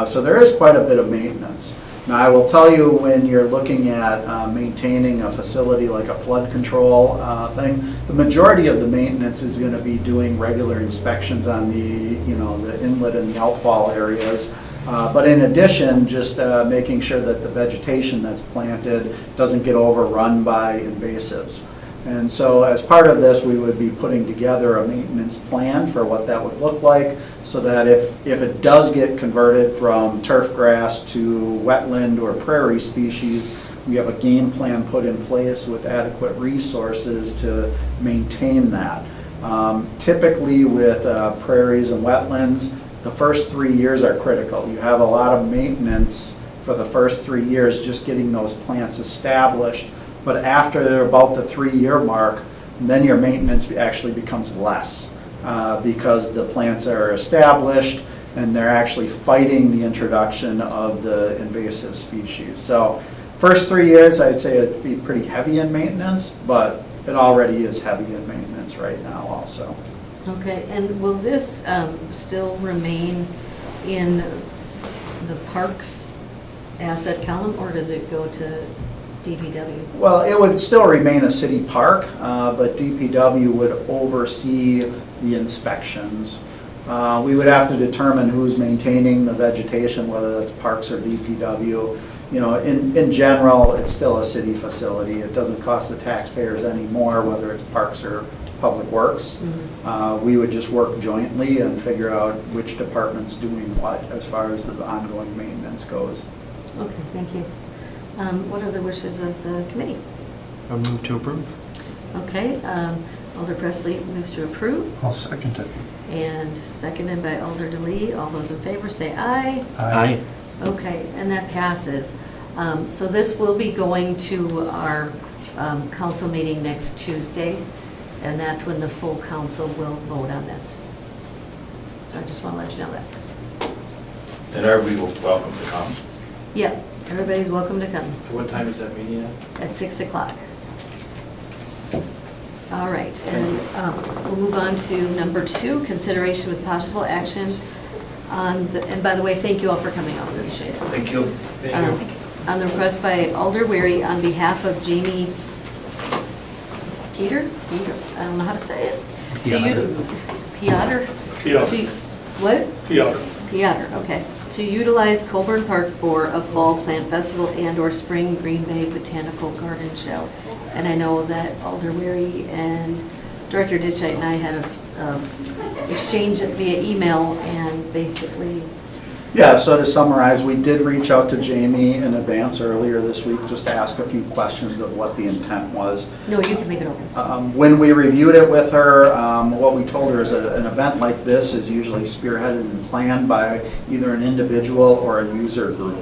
So there is quite a bit of maintenance. Now, I will tell you, when you're looking at maintaining a facility like a flood control thing, the majority of the maintenance is going to be doing regular inspections on the inlet and the outfall areas. But in addition, just making sure that the vegetation that's planted doesn't get overrun by invasives. And so as part of this, we would be putting together a maintenance plan for what that would look like, so that if it does get converted from turf grass to wetland or prairie species, we have a game plan put in place with adequate resources to maintain that. Typically with prairies and wetlands, the first 3 years are critical. You have a lot of maintenance for the first 3 years, just getting those plants established. But after about the 3-year mark, then your maintenance actually becomes less because the plants are established and they're actually fighting the introduction of the invasive species. So first 3 years, I'd say it'd be pretty heavy in maintenance, but it already is heavy in maintenance right now also. Okay, and will this still remain in the parks asset column, or does it go to DPW? Well, it would still remain a city park, but DPW would oversee the inspections. We would have to determine who's maintaining the vegetation, whether that's parks or DPW. You know, in general, it's still a city facility. It doesn't cost the taxpayers any more, whether it's parks or public works. Mm-hmm. We would just work jointly and figure out which department's doing what as far as the ongoing maintenance goes. Okay, thank you. What are the wishes of the committee? I move to approve. Okay, Alder Presley moves to approve, I'll second it. and seconded by Alder DeLee. All those in favor say aye. Aye. Okay, and that passes. So this will be going to our council meeting next Tuesday, and that's when the full council will vote on this. So I just want to let you know that. And are we welcome to come? Yeah, everybody's welcome to come What time is that meeting at? at 6 o'clock. All right, and we'll move on to number 2, consideration with possible action on the, and by the way, thank you all for coming out in the shade. Thank you. On the request by Alder Weary on behalf of Jamie Peter, I don't know how to say it. Piotr? Piotr. What? Piotr. Piotr, okay. To utilize Colburn Park for a fall plant festival and/or spring Green Bay Botanical Garden show. And I know that Alder Weary and Director Ditchite and I had a exchange via email, and basically, Yeah, so to summarize, we did reach out to Jamie in advance earlier this week just to ask a few questions of what the intent was. no, you can leave it open. When we reviewed it with her, what we told her is an event like this is usually spearheaded and planned by either an individual or a user group.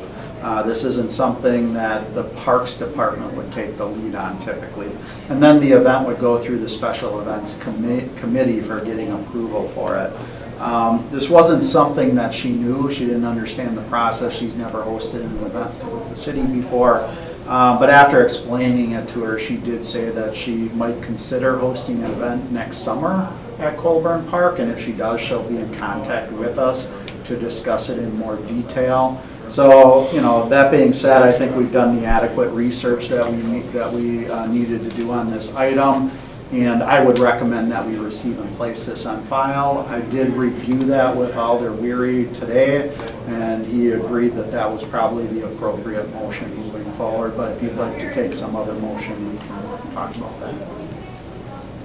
This isn't something that the Parks Department would take the lead on typically. And then the event would go through the Special Events Committee for getting approval for it. This wasn't something that she knew. She didn't understand the process. She's never hosted an event with the city before. But after explaining it to her, she did say that she might consider hosting an event next summer at Colburn Park. And if she does, she'll be in contact with us to discuss it in more detail. So, you know, that being said, I think we've done the adequate research that we needed to do on this item. And I would recommend that we receive and place this on file. I did review that with Alder Weary today, and he agreed that that was probably the appropriate motion moving forward. But if you'd like to take some other motion, we can talk about that.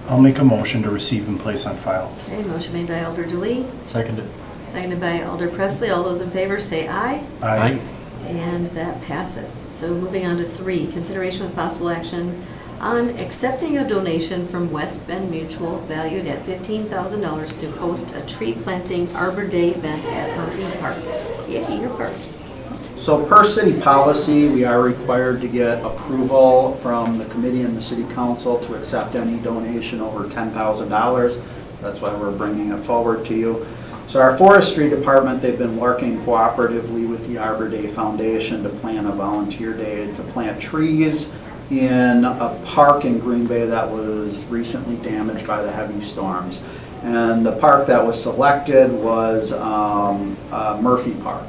I'll make a motion to receive and place on file. Okay, motion made by Alder DeLee, Seconded. seconded by Alder Presley. All those in favor say aye. Aye. And that passes. So moving on to 3, consideration with possible action on accepting a donation from West Bend Mutual valued at $15,000 to host a tree planting Arbor Day event at Murphy Park. Yay, your park. So per city policy, we are required to get approval from the committee and the city council to accept any donation over $10,000. That's why we're bringing it forward to you. So our forestry department, they've been working cooperatively with the Arbor Day Foundation to plan a volunteer day to plant trees in a park in Green Bay that was recently damaged by the heavy storms. And the park that was selected was Murphy Park.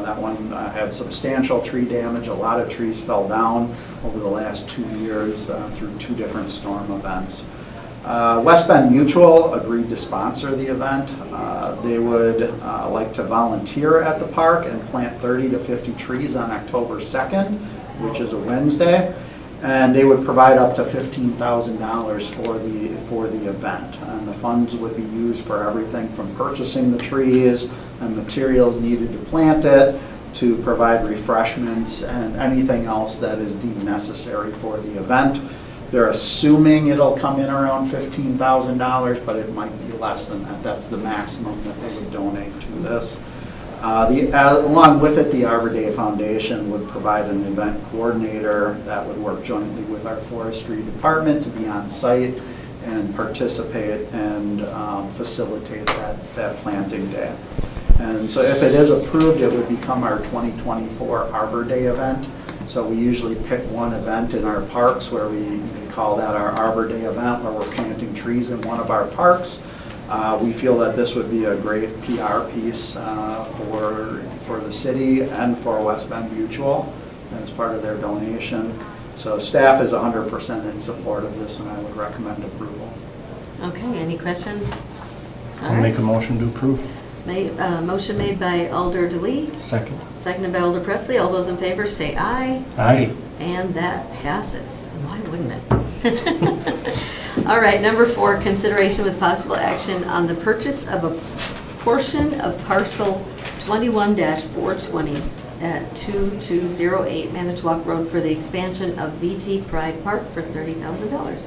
That one had substantial tree damage. A lot of trees fell down over the last 2 years through 2 different storm events. West Bend Mutual agreed to sponsor the event. They would like to volunteer at the park and plant 30 to 50 trees on October 2nd, which is a Wednesday. And they would provide up to $15,000 for the event. And the funds would be used for everything from purchasing the trees and materials needed to plant it, to provide refreshments and anything else that is deemed necessary for the event. They're assuming it'll come in around $15,000, but it might be less than that. That's the maximum that they would donate to this. Along with it, the Arbor Day Foundation would provide an event coordinator that would work jointly with our forestry department to be on site and participate and facilitate that planting day. And so if it is approved, it would become our 2024 Arbor Day event. So we usually pick one event in our parks where we call that our Arbor Day event, where we're planting trees in one of our parks. We feel that this would be a great PR piece for the city and for West Bend Mutual as part of their donation. So staff is 100% in support of this, and I would recommend approval. Okay, any questions? All I'll right. make a motion to approve. Motion made by Alder DeLee, Second. seconded by Alder Presley. All those in favor say aye. Aye. And that passes. Why wouldn't it? All right, number 4, consideration with possible action on the purchase of a portion of parcel 21-420 at 2208 Manitowoc Road for the expansion of VT Pride Park for $30,000.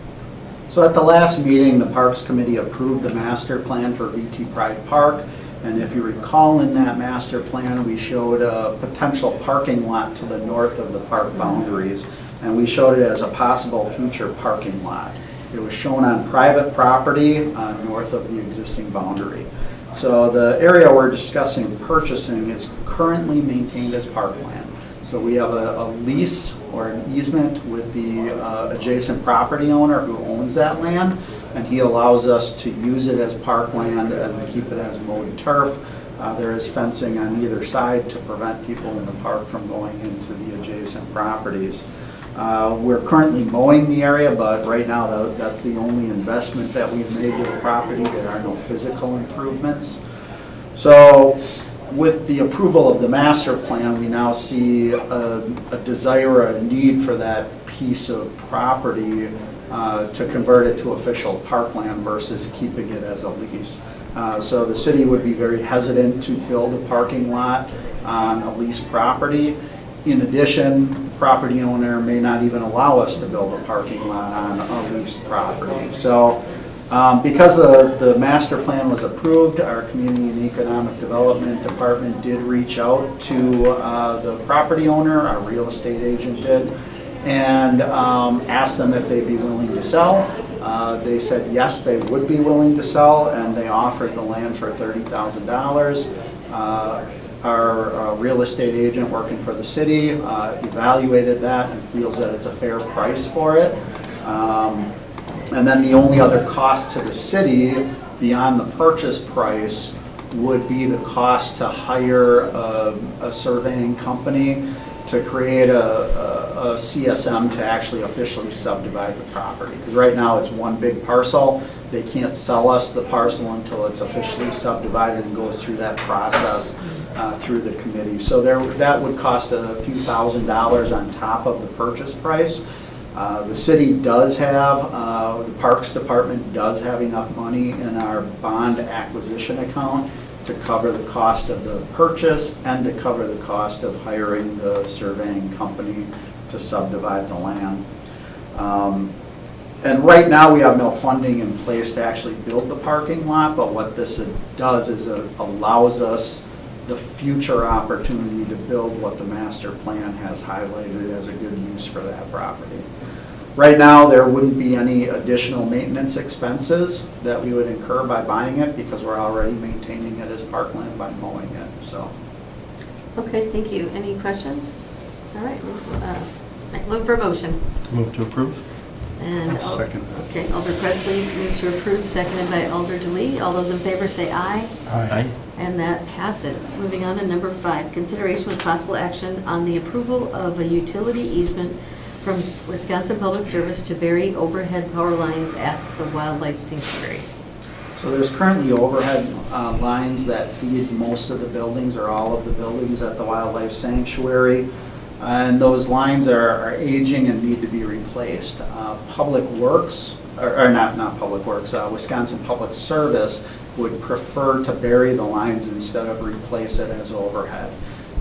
So at the last meeting, the Parks Committee approved the master plan for VT Pride Park. And if you recall, in that master plan, we showed a potential parking lot to the north of the park boundaries. And we showed it as a possible future parking lot. It was shown on private property north of the existing boundary. So the area we're discussing purchasing is currently maintained as parkland. So we have a lease or an easement with the adjacent property owner who owns that land, and he allows us to use it as parkland and keep it as mowed turf. There is fencing on either side to prevent people in the park from going into the adjacent properties. We're currently mowing the area, but right now that's the only investment that we've made to the property. There are no physical improvements. So with the approval of the master plan, we now see a desire, a need for that piece of property to convert it to official parkland versus keeping it as a lease. So the city would be very hesitant to build a parking lot on a leased property. In addition, the property owner may not even allow us to build a parking lot on a leased property. So because the master plan was approved, our Community and Economic Development Department did reach out to the property owner, our real estate agent did, and asked them if they'd be willing to sell. They said yes, they would be willing to sell, and they offered the land for $30,000. Our real estate agent working for the city evaluated that and feels that it's a fair price for it. And then the only other cost to the city beyond the purchase price would be the cost to hire a surveying company to create a CSM to actually officially subdivide the property. Because right now it's one big parcel. They can't sell us the parcel until it's officially subdivided and goes through that process through the committee. So that would cost a few $1,000s on top of the purchase price. The city does have, the Parks Department does have enough money in our bond acquisition account to cover the cost of the purchase and to cover the cost of hiring the surveying company to subdivide the land. And right now, we have no funding in place to actually build the parking lot, but what this does is it allows us the future opportunity to build what the master plan has highlighted as a good use for that property. Right now, there wouldn't be any additional maintenance expenses that we would incur by buying it because we're already maintaining it as parkland by mowing it, so. Okay, thank you. Any questions? All right, look for a motion. Move to approve? And Second. Okay, Alder Presley moves to approve, seconded by Alder DeLee. All those in favor say aye. Aye. And that passes. Moving on to number 5, consideration with possible action on the approval of a utility easement from Wisconsin Public Service to bury overhead power lines at the wildlife sanctuary. So there's currently overhead lines that feed most of the buildings or all of the buildings at the wildlife sanctuary. And those lines are aging and need to be replaced. Public Works, or not Public Works, Wisconsin Public Service would prefer to bury the lines instead of replace it as overhead.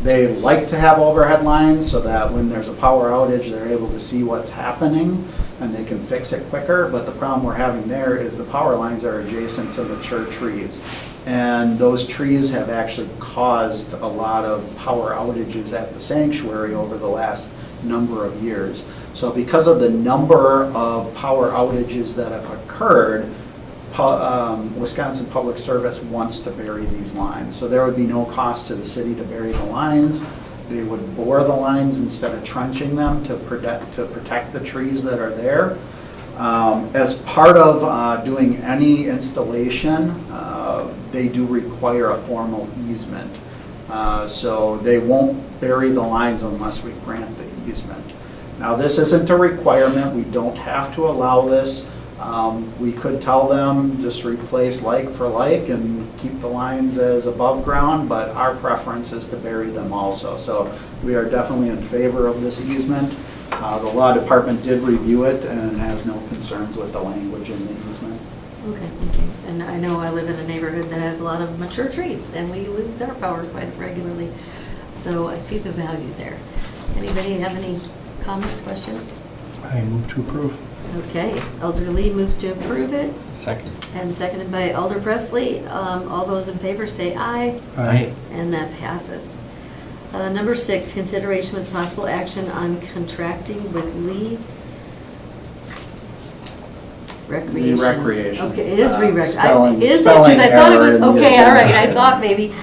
They like to have overhead lines so that when there's a power outage, they're able to see what's happening and they can fix it quicker. But the problem we're having there is the power lines are adjacent to mature trees. And those trees have actually caused a lot of power outages at the sanctuary over the last number of years. So because of the number of power outages that have occurred, Wisconsin Public Service wants to bury these lines. So there would be no cost to the city to bury the lines. They would bore the lines instead of trenching them to protect the trees that are there. As part of doing any installation, they do require a formal easement. So they won't bury the lines unless we grant the easement. Now, this isn't a requirement. We don't have to allow this. We could tell them just replace like for like and keep the lines as above ground, but our preference is to bury them also. So we are definitely in favor of this easement. The law department did review it and has no concerns with the language in the easement. Okay, thank you. And I know I live in a neighborhood that has a lot of mature trees, and we lose our power quite regularly. So I see the value there. Anybody have any comments, questions? I move to approve. Okay, Alder Lee moves to approve it, Second. and seconded by Alder Presley. All those in favor say aye, Aye. and that passes. Number 6, consideration with possible action on contracting with Lee Recreation. Lee Recreation. Okay, it is Re-Rec. Spelling- Is it? spelling Because I thought it error was, in the okay, all right, I agenda. thought maybe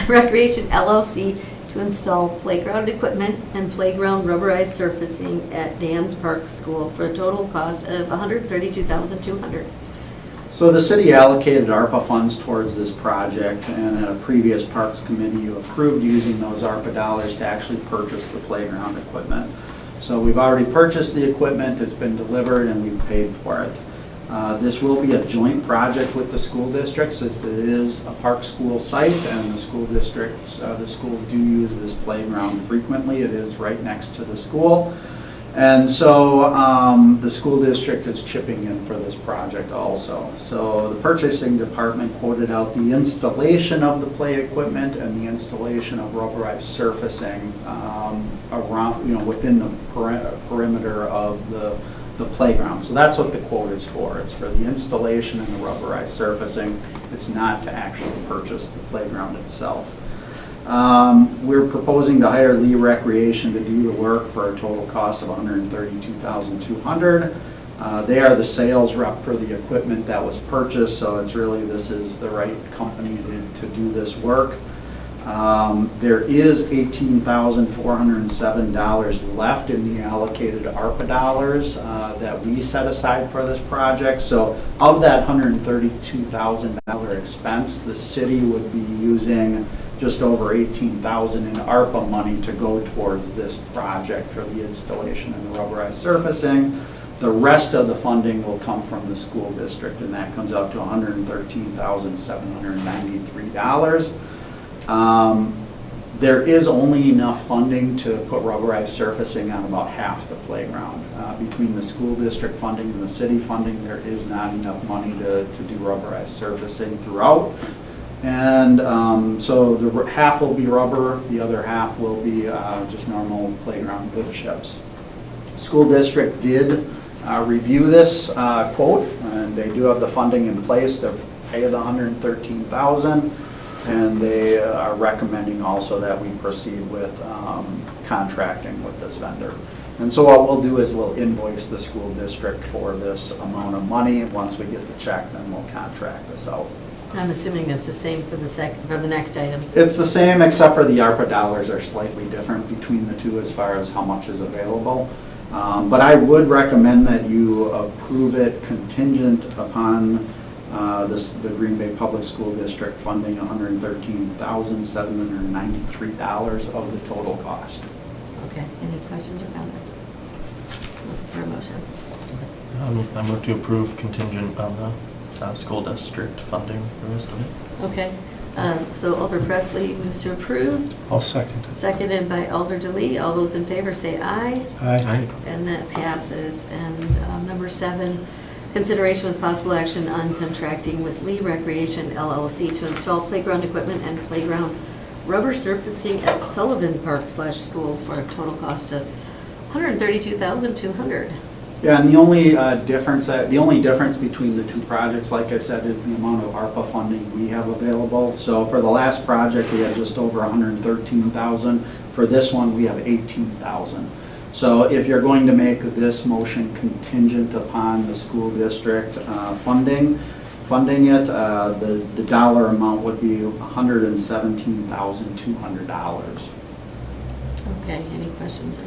Recreation LLC to install playground equipment and playground rubberized surfacing at Dan's Park School for a total cost of $132,200. So the city allocated ARPA funds towards this project, and at a previous Parks Committee, you approved using those ARPA dollars to actually purchase the playground equipment. So we've already purchased the equipment, it's been delivered, and we've paid for it. This will be a joint project with the school districts, as it is a park school site, and the school districts, the schools do use this playground frequently. It is right next to the school. And so the school district is chipping in for this project also. So the purchasing department quoted out the installation of the play equipment and the installation of rubberized surfacing around, within the perimeter of the playground. So that's what the quote is for. It's for the installation and the rubberized surfacing. It's not to actually purchase the playground itself. We're proposing to hire Lee Recreation to do the work for a total cost of $132,200. They are the sales rep for the equipment that was purchased, so it's really, this is the right company to do this work. There is $18,407 left in the allocated ARPA dollars that we set aside for this project. So of that $132,000 expense, the city would be using just over $18,000 in ARPA money to go towards this project for the installation and the rubberized surfacing. The rest of the funding will come from the school district, and that comes out to $113,793. There is only enough funding to put rubberized surfacing on about half the playground. Between the school district funding and the city funding, there is not enough money to do rubberized surfacing throughout. And so the half will be rubber, the other half will be just normal playground wood chips. School district did review this quote, and they do have the funding in place to pay the $113,000, and they are recommending also that we proceed with contracting with this vendor. And so what we'll do is we'll invoice the school district for this amount of money. Once we get the check, then we'll contract this out. I'm assuming it's the same for the next item. It's the same, except for the ARPA dollars are slightly different between the two as far as how much is available. But I would recommend that you approve it contingent upon the Green Bay Public School District funding $113,793 of the total cost. Okay, any questions or comments? Looking for a motion. I move to approve contingent on the school district funding the rest of it. Okay, so Alder Presley moves to approve, I'll second it. seconded by Alder DeLee. All those in favor say aye. Aye. And that passes. And number 7, consideration with possible action on contracting with Lee Recreation LLC to install playground equipment and playground rubber surfacing at Sullivan Park/School for a total cost of $132,200. Yeah, and the only difference between the two projects, like I said, is the amount of ARPA funding we have available. So for the last project, we had just over $113,000. For this one, we have $18,000. So if you're going to make this motion contingent upon the school district funding it, the dollar amount would be $117,200. Okay, any questions or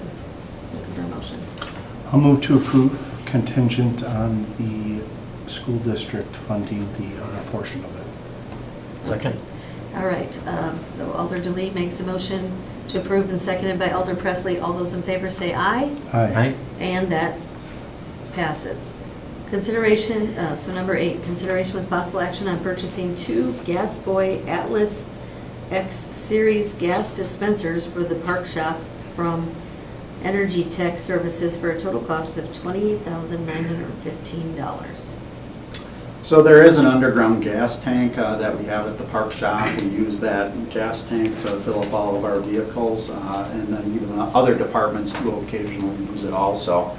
looking for a motion? I'll move to approve contingent on the school district funding the other portion of it. Second. All right, so Alder DeLee makes a motion to approve and seconded by Alder Presley. All those in favor say aye. Aye. And that passes. Consideration, so number 8, consideration with possible action on purchasing 2 Gas Boy Atlas X Series gas dispensers for the park shop from Energy Tech Services for a total cost of $28,915. So there is an underground gas tank that we have at the park shop. We use that gas tank to fill up all of our vehicles, and then even the other departments do occasionally use it also.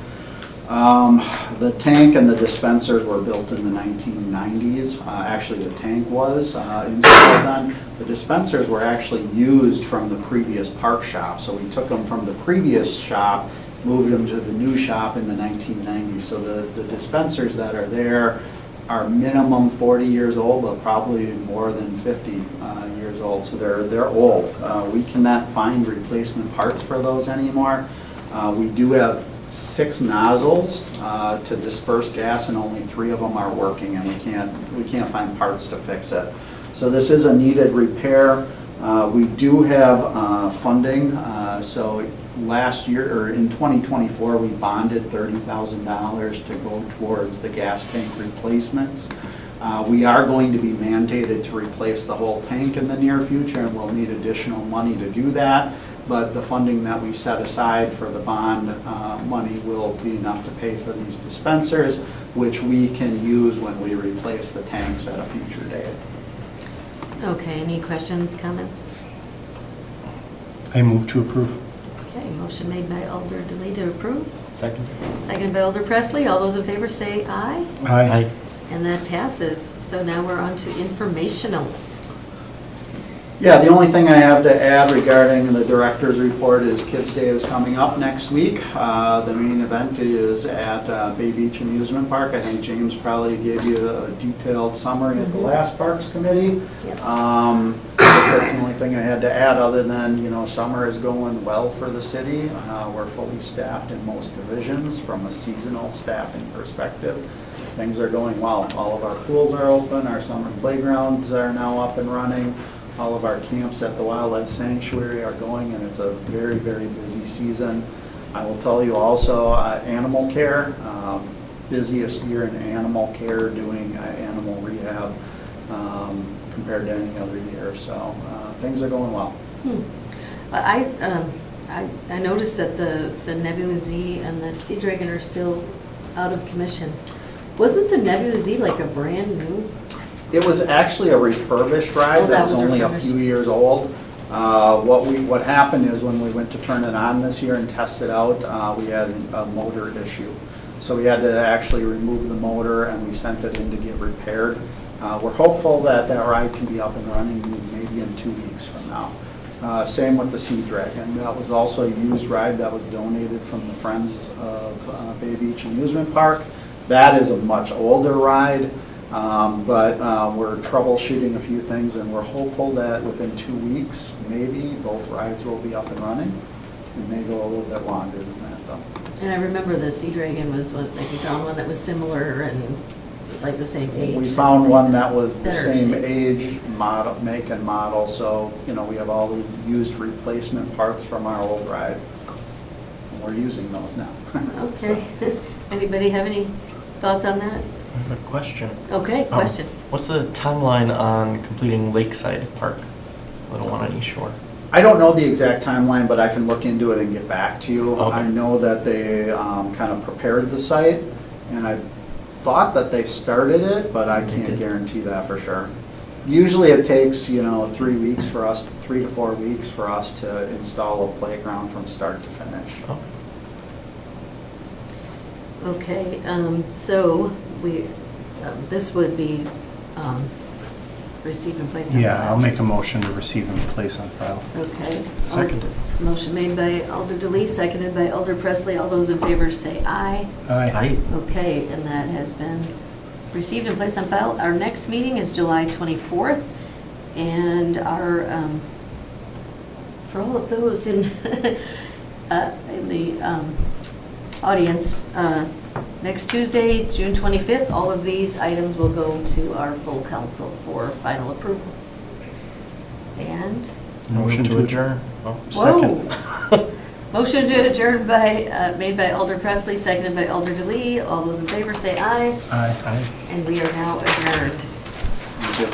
The tank and the dispensers were built in the 1990s. Actually, the tank was installed then. The dispensers were actually used from the previous park shop. So we took them from the previous shop, moved them to the new shop in the 1990s. So the dispensers that are there are minimum 40 years old, but probably more than 50 years old. So they're old. We cannot find replacement parts for those anymore. We do have 6 nozzles to disperse gas, and only 3 of them are working, and we can't find parts to fix it. So this is a needed repair. We do have funding. So last year, or in 2024, we bonded $30,000 to go towards the gas tank replacements. We are going to be mandated to replace the whole tank in the near future, and we'll need additional money to do that. But the funding that we set aside for the bond money will be enough to pay for these dispensers, which we can use when we replace the tanks at a future date. Okay, any questions, comments? I move to approve. Okay, motion made by Alder DeLee to approve, Second. seconded by Alder Presley. All those in favor say aye. Aye. And that passes. So now we're on to informational. Yeah, the only thing I have to add regarding the director's report is Kids Day is coming up next week. The main event is at Bay Beach Amusement Park. I think James probably gave you a detailed summary at the last Parks Committee. I guess that's the only thing I had to add, other than, summer is going well for the city. We're fully staffed in most divisions from a seasonal staffing perspective. Things are going well. All of our pools are open, our summer playgrounds are now up and running. All of our camps at the Wildlife Sanctuary are going, and it's a very, very busy season. I will tell you also, animal care, busiest year in animal care, doing animal rehab compared to any other year. So things are going well. I noticed that the Nebula Z and the Sea Dragon are still out of commission. Wasn't the Nebula Z like a brand new? It was actually a refurbished ride that was only a few years old. What happened is when we went to turn it on this year and test it out, we had a motor issue. So we had to actually remove the motor and we sent it in to get repaired. We're hopeful that that ride can be up and running maybe in 2 weeks from now. Same with the Sea Dragon. That was also a used ride that was donated from the Friends of Bay Beach Amusement Park. That is a much older ride, but we're troubleshooting a few things and we're hopeful that within 2 weeks, maybe both rides will be up and running. It may go a little bit longer than that though. And I remember the Sea Dragon was one, like you found one that was similar and like the same age. We found one that was the Better same shape. age, model, make and model, so, you know, we have all the used replacement parts from our old ride. And we're using those now. Okay. Anybody have any thoughts on that? I have a question. Okay, question. What's the timeline on completing Lakeside Park, little one on East Shore? I don't know the exact timeline, but I can look into it and get back to you. Okay. I know that they kind of prepared the site, and I thought that they started it, but I They can't did. guarantee that for sure. Usually it takes, 3 weeks for us, 3 to 4 weeks for us to install a playground from start to finish. Oh, Okay, so we, this would be received and placed on Yeah, file. I'll make a motion to receive and place on file. Okay. seconded. Motion made by Alder DeLee, seconded by Alder Presley. All those in favor say aye. Aye. Okay, and that has been received and placed on file. Our next meeting is July 24th, and our, for all of those in, in the audience, next Tuesday, June 25th, all of these items will go to our full council for final approval. And, Motion to adjourn. Oh, whoa! Motion to adjourn by, made by Alder Presley, seconded by Alder DeLee. All those in favor say aye. Aye. Aye. And we are now adjourned. Thank you.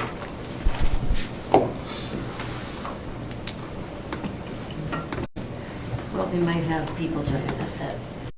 Well, we might have people joining us at